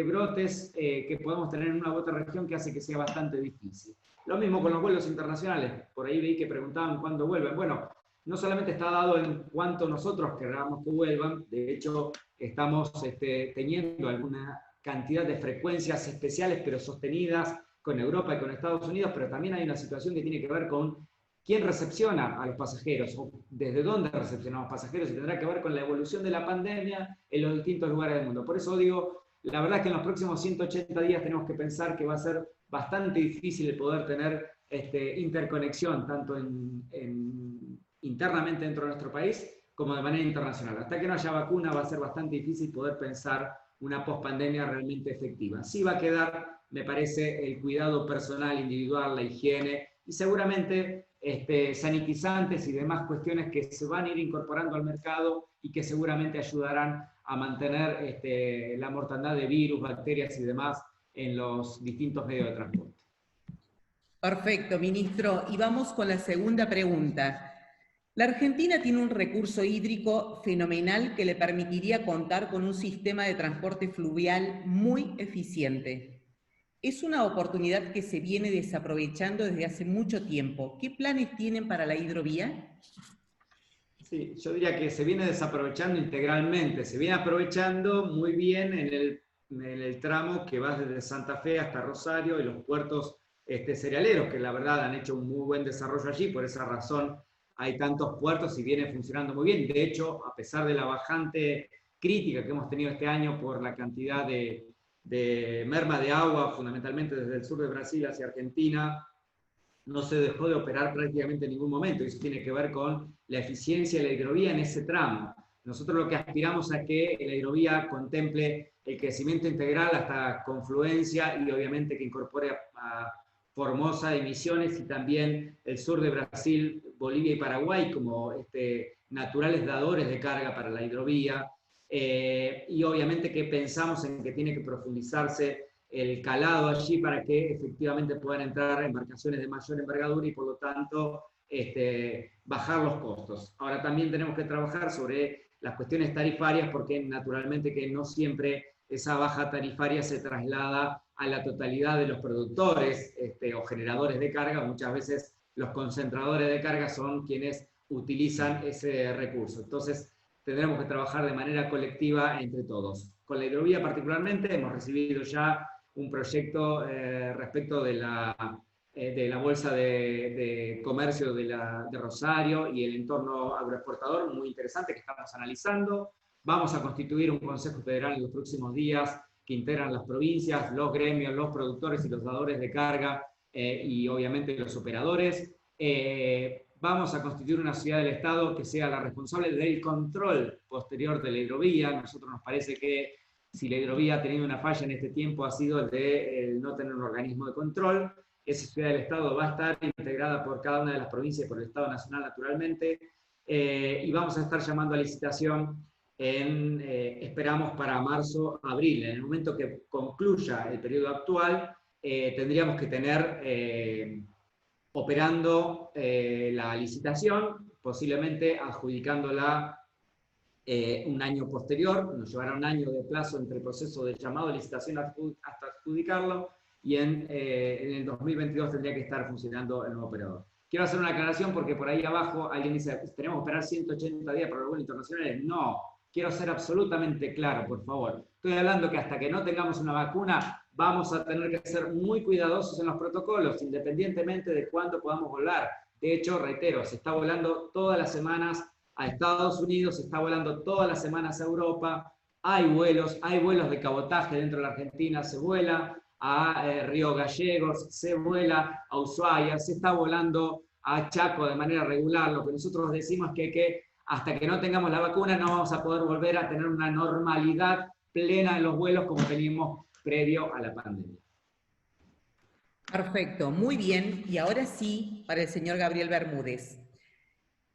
brotes que podemos tener en una u otra región que hace que sea bastante difícil. Lo mismo con los vuelos internacionales, por ahí vi que preguntaban cuándo vuelven. Bueno, no solamente está dado en cuánto nosotros queramos que vuelvan, de hecho estamos teniendo alguna cantidad de frecuencias especiales pero sostenidas con Europa y con Estados Unidos, pero también hay una situación que tiene que ver con quién recepciona a los pasajeros, o desde dónde recepcionamos pasajeros, y tendrá que ver con la evolución de la pandemia en los distintos lugares del mundo. Por eso digo, la verdad es que en los próximos 180 días tenemos que pensar que va a ser bastante difícil el poder tener interconexión, tanto internamente dentro de nuestro país, como de manera internacional. Hasta que no haya vacuna va a ser bastante difícil poder pensar una pospandemia realmente efectiva. Sí va a quedar, me parece, el cuidado personal, individual, la higiene, y seguramente sanitizantes y demás cuestiones que se van a ir incorporando al mercado y que seguramente ayudarán a mantener la mortandad de virus, bacterias y demás en los distintos medios de transporte. Perfecto, ministro. Y vamos con la segunda pregunta. La Argentina tiene un recurso hídrico fenomenal que le permitiría contar con un sistema de transporte fluvial muy eficiente. Es una oportunidad que se viene desaprovechando desde hace mucho tiempo. ¿Qué planes tienen para la hidrovía? Sí, yo diría que se viene desaprovechando integralmente. Se viene aprovechando muy bien en el tramo que va desde Santa Fe hasta Rosario y los puertos cerealeros, que la verdad han hecho un muy buen desarrollo allí. Por esa razón hay tantos puertos y viene funcionando muy bien. De hecho, a pesar de la bajante crítica que hemos tenido este año por la cantidad de merma de agua, fundamentalmente desde el sur de Brasil hacia Argentina, no se dejó de operar prácticamente en ningún momento. Eso tiene que ver con la eficiencia de la hidrovía en ese tramo. Nosotros lo que aspiramos a que la hidrovía contemple el crecimiento integral hasta Confluencia y obviamente que incorpore a Formosa y Misiones y también el sur de Brasil, Bolivia y Paraguay como naturales dadores de carga para la hidrovía. Y obviamente que pensamos en que tiene que profundizarse el calado allí para que efectivamente puedan entrar embarcaciones de mayor envergadura y por lo tanto bajar los costos. Ahora también tenemos que trabajar sobre las cuestiones tarifarias porque naturalmente que no siempre esa baja tarifaria se traslada a la totalidad de los productores o generadores de carga. Muchas veces los concentradores de carga son quienes utilizan ese recurso. Entonces tendremos que trabajar de manera colectiva entre todos. Con la hidrovía particularmente hemos recibido ya un proyecto respecto de la Bolsa de Comercio de Rosario y el entorno agroexportador, muy interesante que estamos analizando. Vamos a constituir un Consejo Federal en los próximos días que integran las provincias, los gremios, los productores y los dadores de carga y obviamente los operadores. Vamos a constituir una ciudad del Estado que sea la responsable del control posterior de la hidrovía. A nosotros nos parece que si la hidrovía ha tenido una falla en este tiempo ha sido el de no tener un organismo de control. Esa ciudad del Estado va a estar integrada por cada una de las provincias y por el Estado Nacional naturalmente, y vamos a estar llamando a licitación esperamos para marzo, abril. En el momento que concluya el periodo actual, tendríamos que tener operando la licitación, posiblemente adjudicándola un año posterior. Nos llevará un año de plazo entre el proceso de llamado de licitación hasta adjudicarlo, y en el 2022 tendría que estar funcionando el nuevo operador. Quiero hacer una aclaración porque por ahí abajo alguien dice, ¿tenemos que esperar 180 días para los vuelos internacionales? No, quiero ser absolutamente claro, por favor. Estoy hablando que hasta que no tengamos una vacuna, vamos a tener que ser muy cuidadosos en los protocolos, independientemente de cuándo podamos volar. De hecho, reitero, se está volando todas las semanas a Estados Unidos, se está volando todas las semanas a Europa, hay vuelos de cabotaje dentro de la Argentina, se vuela a Río Gallegos, se vuela a Ushuaia, se está volando a Chaco de manera regular. Lo que nosotros decimos es que hasta que no tengamos la vacuna no vamos a poder volver a tener una normalidad plena en los vuelos como teníamos previo a la pandemia. Perfecto, muy bien. Y ahora sí, para el señor Gabriel Bermúdez.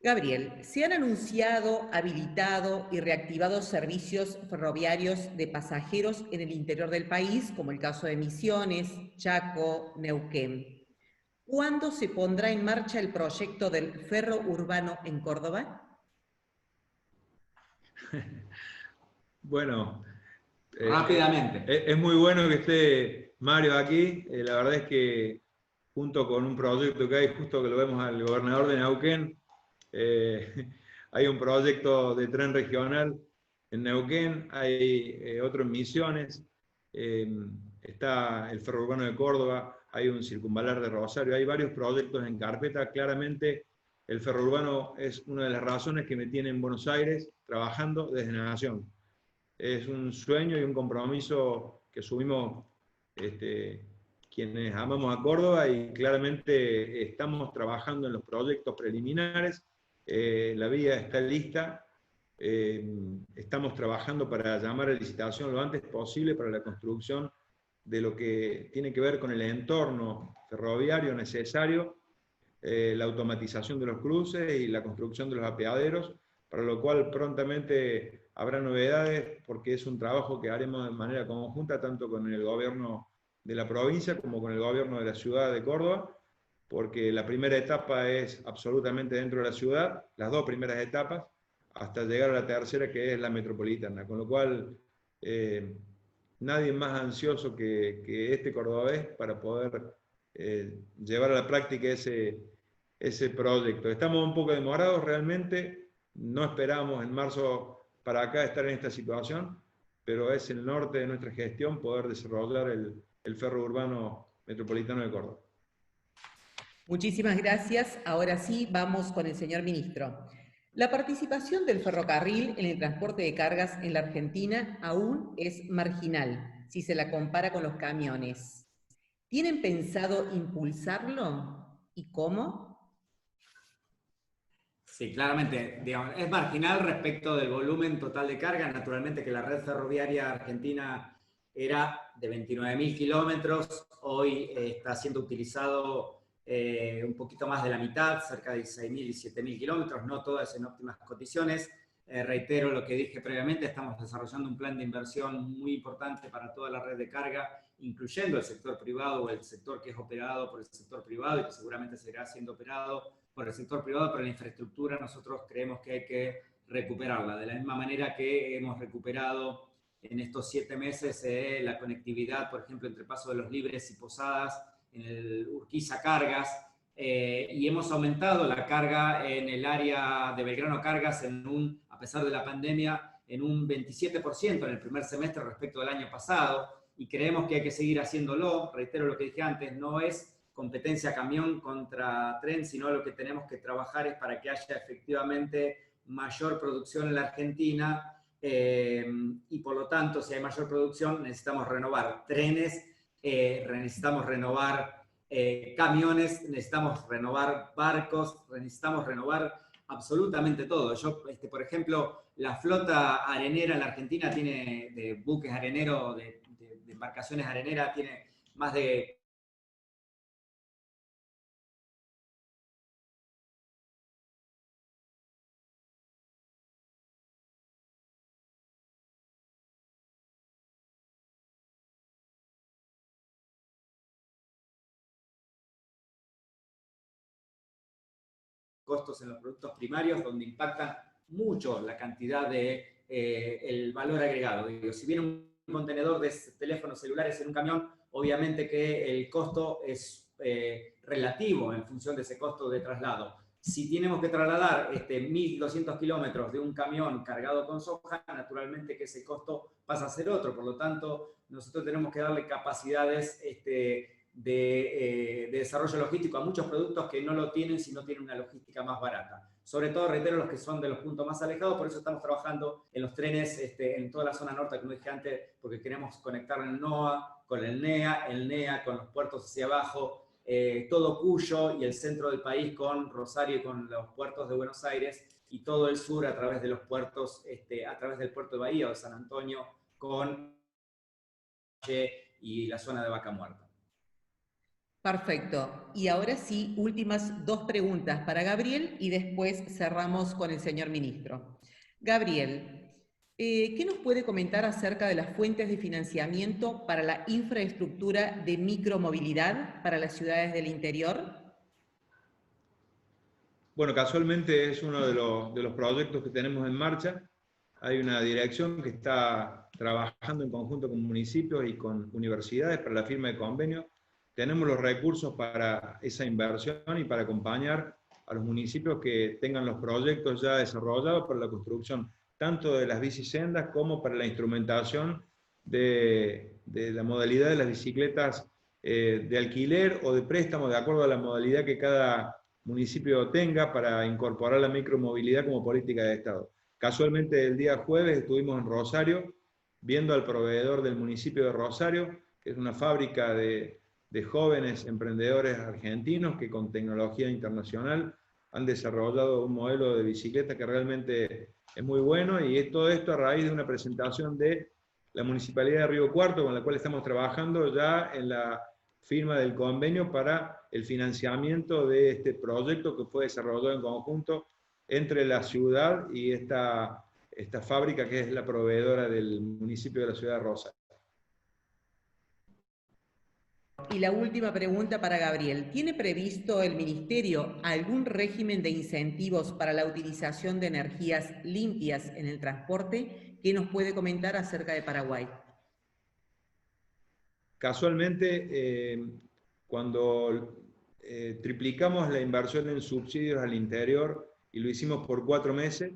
Gabriel, se han anunciado, habilitado y reactivado servicios ferroviarios de pasajeros en el interior del país, como el caso de Misiones, Chaco, Neuquén. ¿Cuándo se pondrá en marcha el proyecto del ferro urbano en Córdoba? Bueno, Rápidamente. es muy bueno que esté Mario aquí. La verdad es que junto con un proyecto que hay, justo que lo vemos al gobernador de Neuquén, hay un proyecto de tren regional en Neuquén, hay otro en Misiones, está el ferro urbano de Córdoba, hay un circunvalar de Rosario, hay varios proyectos en carpeta. Claramente el ferro urbano es una de las razones que me tiene en Buenos Aires trabajando desde la Nación. Es un sueño y un compromiso que asumimos quienes amamos a Córdoba, y claramente estamos trabajando en los proyectos preliminares. La vía está lista. Estamos trabajando para llamar a licitación lo antes posible para la construcción de lo que tiene que ver con el entorno ferroviario necesario, la automatización de los cruces y la construcción de los apeaderos, para lo cual prontamente habrá novedades, porque es un trabajo que haremos de manera conjunta tanto con el gobierno de la provincia como con el gobierno de la ciudad de Córdoba, porque la primera etapa es absolutamente dentro de la ciudad, las dos primeras etapas, hasta llegar a la tercera, que es la metropolitana, con lo cual nadie más ansioso que este cordobés para poder llevar a la práctica ese proyecto. Estamos un poco demorados realmente, no esperamos en marzo para acá estar en esta situación, pero es el norte de nuestra gestión poder desarrollar el ferro urbano metropolitano de Córdoba. Muchísimas gracias. Ahora sí, vamos con el señor ministro. La participación del ferrocarril en el transporte de cargas en la Argentina aún es marginal, si se la compara con los camiones. ¿Tienen pensado impulsarlo? ¿Y cómo? Sí, claramente, digamos, es marginal respecto del volumen total de carga. Naturalmente que la red ferroviaria argentina era de 29.000 kilómetros, hoy está siendo utilizado un poquito más de la mitad, cerca de 6.000 y 7.000 kilómetros, no todas en óptimas condiciones. Reitero lo que dije previamente, estamos desarrollando un plan de inversión muy importante para toda la red de carga, incluyendo el sector privado o el sector que es operado por el sector privado y que seguramente seguirá siendo operado por el sector privado, pero la infraestructura nosotros creemos que hay que recuperarla. De la misma manera que hemos recuperado en estos 7 meses la conectividad, por ejemplo, entre Paso de los Libres y Posadas, en el Urquiza Cargas, y hemos aumentado la carga en el área de Belgrano Cargas a pesar de la pandemia, en un 27% en el primer semestre respecto del año pasado, y creemos que hay que seguir haciéndolo. Reitero lo que dije antes, no es competencia camión contra tren, sino lo que tenemos que trabajar es para que haya efectivamente mayor producción en la Argentina, y por lo tanto, si hay mayor producción, necesitamos renovar trenes, necesitamos renovar camiones, necesitamos renovar barcos, necesitamos renovar absolutamente todo. Yo, por ejemplo, la flota arenera en la Argentina tiene, de buques areneros, de embarcaciones areneras, tiene más de costos en los productos primarios, donde impactan mucho la cantidad de el valor agregado. Digo, si viene un contenedor de teléfonos celulares en un camión, obviamente que el costo es relativo en función de ese costo de traslado. Si tenemos que trasladar 1.200 kilómetros de un camión cargado con soja, naturalmente que ese costo pasa a ser otro. Por lo tanto, nosotros tenemos que darle capacidades de desarrollo logístico a muchos productos que no lo tienen si no tienen una logística más barata. Sobre todo, reitero, los que son de los puntos más alejados, por eso estamos trabajando en los trenes en toda la zona norte, como dije antes, porque queremos conectar el NOA con el NEA con los puertos hacia abajo, todo Cuyo y el centro del país con Rosario y con los puertos de Buenos Aires, y todo el sur a través de los puertos, a través del puerto de Bahía o de San Antonio con y la zona de Vaca Muerta. Perfecto. Y ahora sí, últimas 2 preguntas para Gabriel y después cerramos con el señor ministro. Gabriel, ¿Qué nos puede comentar acerca de las fuentes de financiamiento para la infraestructura de micromovilidad para las ciudades del interior? Bueno, casualmente es uno de los proyectos que tenemos en marcha. Hay una dirección que está trabajando en conjunto con municipios y con universidades para la firma de convenios. Tenemos los recursos para esa inversión y para acompañar a los municipios que tengan los proyectos ya desarrollados para la construcción tanto de las bicisendas como para la instrumentación de la modalidad de las bicicletas de alquiler o de préstamo, de acuerdo a la modalidad que cada municipio tenga para incorporar la micromovilidad como política de Estado. Casualmente el día jueves estuvimos en Rosario viendo al proveedor del municipio de Rosario, que es una fábrica de jóvenes emprendedores argentinos que con tecnología internacional han desarrollado un modelo de bicicleta que realmente es muy bueno, y todo esto a raíz de una presentación de la Municipalidad de Río Cuarto, con la cual estamos trabajando ya en la firma del convenio para el financiamiento de este proyecto que fue desarrollado en conjunto entre la ciudad y esta fábrica que es la proveedora del municipio de la ciudad de Rosario. Y la última pregunta para Gabriel. ¿Tiene previsto el Ministerio algún régimen de incentivos para la utilización de energías limpias en el transporte? ¿Qué nos puede comentar acerca de Paraguay? Casualmente, cuando triplicamos la inversión en subsidios al interior y lo hicimos por 4 meses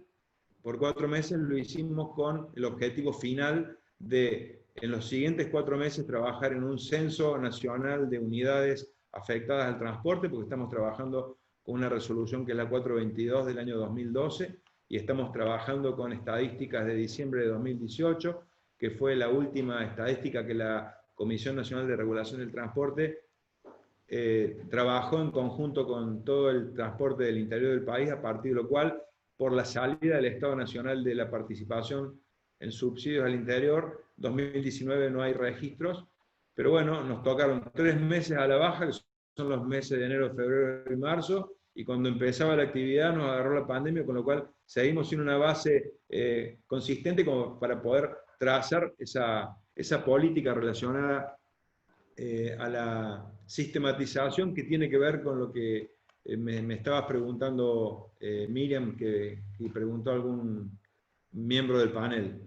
lo hicimos con el objetivo final de, en los siguientes 4 meses, trabajar en un censo nacional de unidades afectadas al transporte, porque estamos trabajando con una resolución que es la 422 del año 2012, y estamos trabajando con estadísticas de diciembre de 2018, que fue la última estadística que la Comisión Nacional de Regulación del Transporte trabajó en conjunto con todo el transporte del interior del país, a partir de lo cual, por la salida del Estado Nacional de la participación en subsidios al interior, 2019 no hay registros, pero bueno, nos tocaron 3 meses a la baja, que son los meses de enero, febrero y marzo, y cuando empezaba la actividad nos agarró la pandemia, con lo cual seguimos sin una base consistente como para poder trazar esa política relacionada a la sistematización, que tiene que ver con lo que me estabas preguntando, Miriam, que preguntó algún miembro del panel.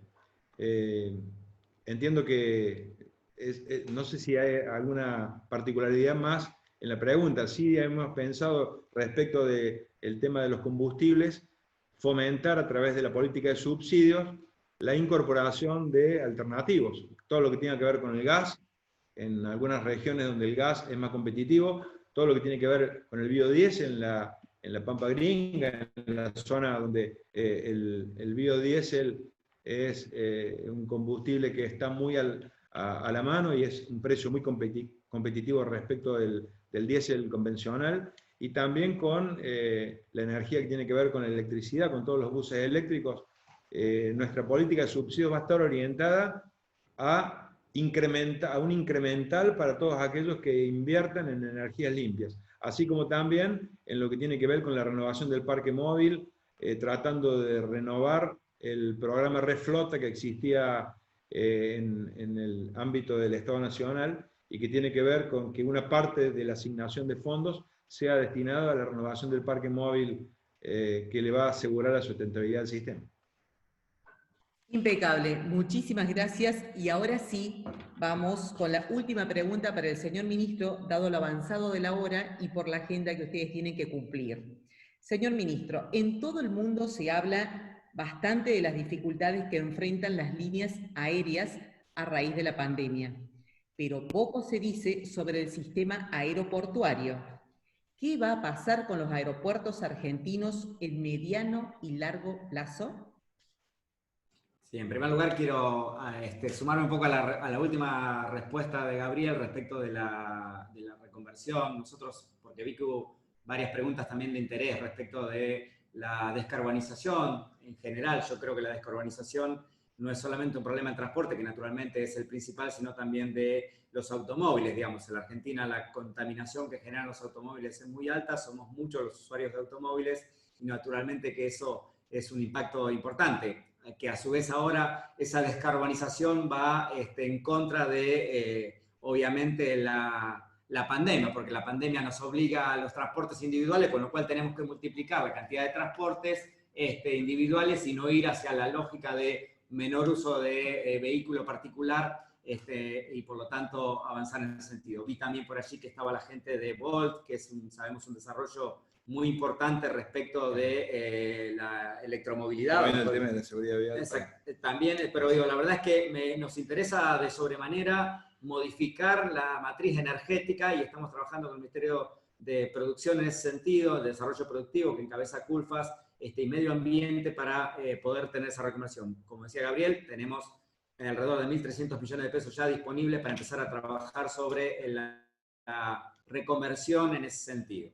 Entiendo que no sé si hay alguna particularidad más en la pregunta. Sí hemos pensado respecto del tema de los combustibles, fomentar a través de la política de subsidios la incorporación de alternativos, todo lo que tenga que ver con el gas, en algunas regiones donde el gas es más competitivo, todo lo que tiene que ver con el biodiesel en la Pampa Gringa, en la zona donde el biodiesel es un combustible que está muy a la mano y es un precio muy competitivo respecto del diésel convencional, y también con la energía que tiene que ver con la electricidad, con todos los buses eléctricos. Nuestra política de subsidios va a estar orientada a un incremental para todos aquellos que inviertan en energías limpias, así como también en lo que tiene que ver con la renovación del parque móvil, tratando de renovar el programa Reflota que existía en el ámbito del Estado Nacional y que tiene que ver con que una parte de la asignación de fondos sea destinada a la renovación del parque móvil que le va a asegurar la sustentabilidad del sistema. Impecable, muchísimas gracias. Y ahora sí, vamos con la última pregunta para el señor ministro, dado lo avanzado de la hora y por la agenda que ustedes tienen que cumplir. Señor ministro, en todo el mundo se habla bastante de las dificultades que enfrentan las líneas aéreas a raíz de la pandemia, pero poco se dice sobre el sistema aeroportuario. ¿Qué va a pasar con los aeropuertos argentinos en mediano y largo plazo? Sí, en primer lugar quiero sumarme un poco a la última respuesta de Gabriel respecto de la reconversión. Nosotros, porque vi que hubo varias preguntas también de interés respecto de la descarbonización en general. Yo creo que la descarbonización no es solamente un problema de transporte, que naturalmente es el principal, sino también de los automóviles. Digamos, en la Argentina la contaminación que generan los automóviles es muy alta, somos muchos los usuarios de automóviles y naturalmente que eso es un impacto importante. que a su vez ahora esa descarbonización va en contra de, obviamente, la pandemia, porque la pandemia nos obliga a los transportes individuales, con lo cual tenemos que multiplicar la cantidad de transportes individuales y no ir hacia la lógica de menor uso de vehículo particular, y por lo tanto avanzar en ese sentido. Vi también por allí que estaba la gente de Bolt, que es, sabemos, un desarrollo muy importante respecto de la electromovilidad. También el tema de seguridad vial. También, pero digo, la verdad es que nos interesa de sobremanera modificar la matriz energética y estamos trabajando con el Ministerio de Producción en ese sentido, de Desarrollo Productivo, que encabeza Culfas, y Medio Ambiente, para poder tener esa reconversión. Como decía Gabriel, tenemos alrededor de 1.300 millones de pesos ya disponibles para empezar a trabajar sobre la reconversión en ese sentido.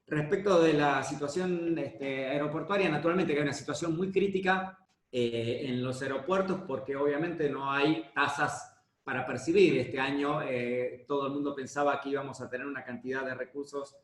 Respecto de la situación aeroportuaria, naturalmente que hay una situación muy crítica en los aeropuertos, porque obviamente no hay tasas para percibir. Este año todo el mundo pensaba que íbamos a tener una cantidad de recursos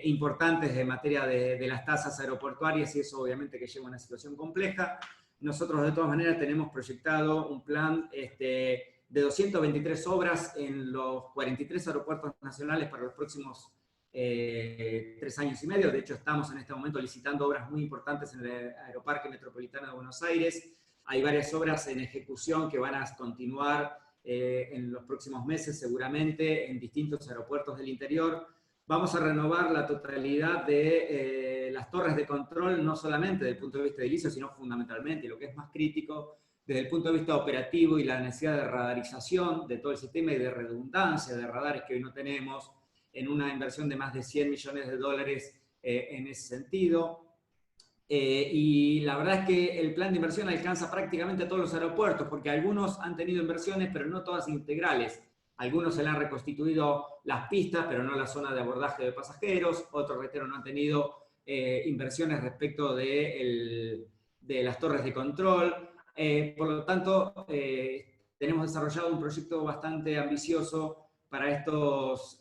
importantes en materia de las tasas aeroportuarias, y eso obviamente que lleva a una situación compleja. Nosotros de todas maneras tenemos proyectado un plan de 223 obras en los 43 aeropuertos nacionales para los próximos 3 años y medio. De hecho, estamos en este momento licitando obras muy importantes en el Aeroparque Metropolitano de Buenos Aires. Hay varias obras en ejecución que van a continuar en los próximos meses seguramente en distintos aeropuertos del interior. Vamos a renovar la totalidad de las torres de control, no solamente desde el punto de vista edilicio, sino fundamentalmente, y lo que es más crítico, desde el punto de vista operativo y la necesidad de radarización de todo el sistema y de redundancia de radares que hoy no tenemos, en una inversión de más de $100 millones en ese sentido. Y la verdad es que el plan de inversión alcanza prácticamente a todos los aeropuertos, porque algunos han tenido inversiones, pero no todas integrales. Algunos se le han reconstituido las pistas, pero no la zona de abordaje de pasajeros. Otros reiteros no han tenido inversiones respecto de las torres de control. Por lo tanto, tenemos desarrollado un proyecto bastante ambicioso para estos,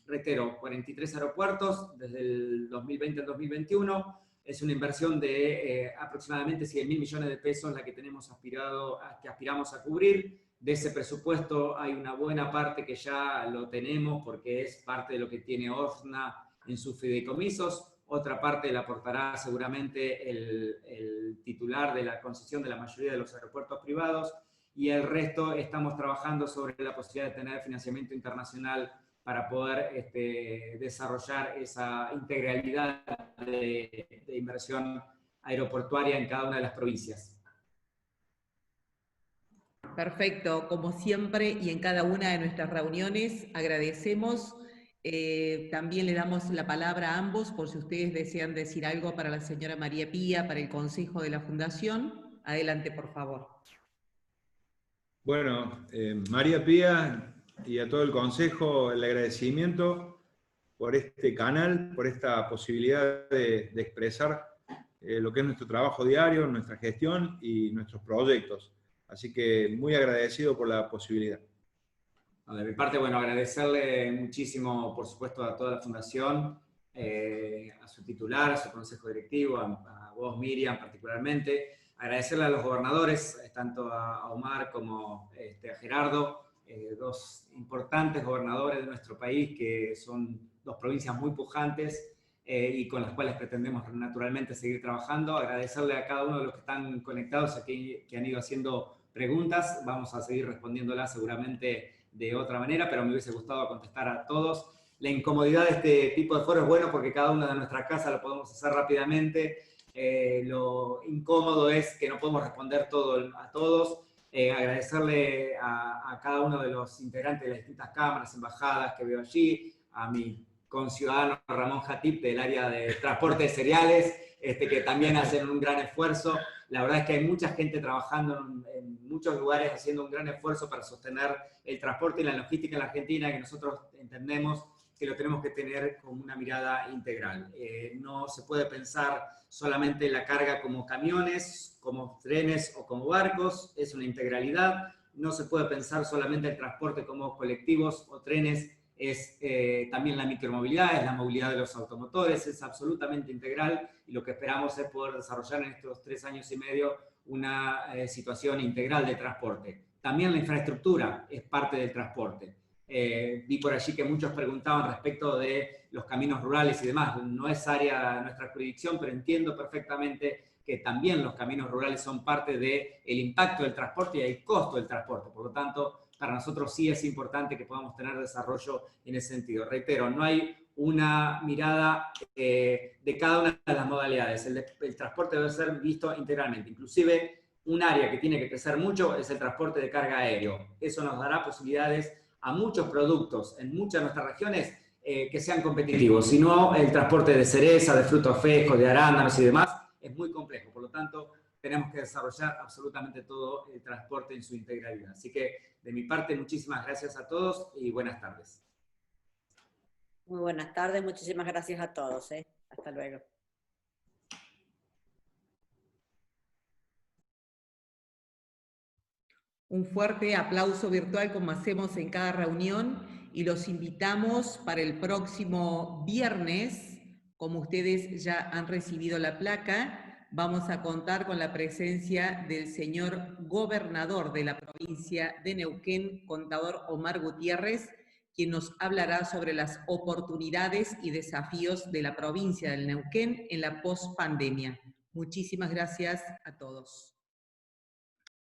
reitero, 43 aeropuertos desde el 2020 al 2021. Es una inversión de aproximadamente 100.000 millones de pesos la que aspiramos a cubrir. De ese presupuesto hay una buena parte que ya lo tenemos porque es parte de lo que tiene OFNA en sus fideicomisos. Otra parte la aportará seguramente el titular de la concesión de la mayoría de los aeropuertos privados, y el resto estamos trabajando sobre la posibilidad de tener financiamiento internacional para poder desarrollar esa integralidad de inversión aeroportuaria en cada una de las provincias. Perfecto, como siempre y en cada una de nuestras reuniones agradecemos. También le damos la palabra a ambos por si ustedes desean decir algo para la señora María Pía, para el Consejo de la Fundación. Adelante, por favor. Bueno, María Pía y a todo el Consejo, el agradecimiento por este canal, por esta posibilidad de expresar lo que es nuestro trabajo diario, nuestra gestión y nuestros proyectos. Así que muy agradecido por la posibilidad. De mi parte, bueno, agradecerle muchísimo, por supuesto, a toda la Fundación, a su titular, a su consejo directivo, a vos, Miriam, particularmente. Agradecerle a los gobernadores, tanto a Omar como a Gerardo, dos importantes gobernadores de nuestro país, que son dos provincias muy pujantes y con las cuales pretendemos naturalmente seguir trabajando. Agradecerle a cada uno de los que están conectados aquí, que han ido haciendo preguntas. Vamos a seguir respondiéndolas seguramente de otra manera, pero me hubiese gustado contestar a todos. La incomodidad de este tipo de foro es bueno porque cada una de nuestras casas lo podemos hacer rápidamente. Lo incómodo es que no podemos responder a todos. Agradecerle a cada uno de los integrantes de las distintas cámaras, embajadas que veo allí, a mi conciudadano Ramón Jatip del área de transporte de cereales, que también hacen un gran esfuerzo. La verdad es que hay mucha gente trabajando en muchos lugares haciendo un gran esfuerzo para sostener el transporte y la logística en la Argentina, que nosotros entendemos que lo tenemos que tener con una mirada integral. No se puede pensar solamente la carga como camiones, como trenes o como barcos, es una integralidad. No se puede pensar solamente el transporte como colectivos o trenes, es también la micromovilidad, es la movilidad de los automotores, es absolutamente integral, y lo que esperamos es poder desarrollar en estos 3 años y medio una situación integral de transporte. También la infraestructura es parte del transporte. Vi por allí que muchos preguntaban respecto de los caminos rurales y demás. No es área de nuestra jurisdicción, pero entiendo perfectamente que también los caminos rurales son parte del impacto del transporte y el costo del transporte. Por lo tanto, para nosotros sí es importante que podamos tener desarrollo en ese sentido. Reitero, no hay una mirada de cada una de las modalidades. El transporte debe ser visto integralmente. Inclusive, un área que tiene que crecer mucho es el transporte de carga aéreo. Eso nos dará posibilidades a muchos productos en muchas de nuestras regiones que sean competitivos. Si no, el transporte de cereza, de frutos frescos, de arándanos y demás es muy complejo. Por lo tanto, tenemos que desarrollar absolutamente todo el transporte en su integralidad. Así que, de mi parte, muchísimas gracias a todos y buenas tardes. Muy buenas tardes, muchísimas gracias a todos. Hasta luego. Un fuerte aplauso virtual como hacemos en cada reunión y los invitamos para el próximo viernes. Como ustedes ya han recibido la placa, vamos a contar con la presencia del señor gobernador de la provincia de Neuquén, contador Omar Gutiérrez, quien nos hablará sobre las oportunidades y desafíos de la provincia del Neuquén en la pospandemia. Muchísimas gracias a todos.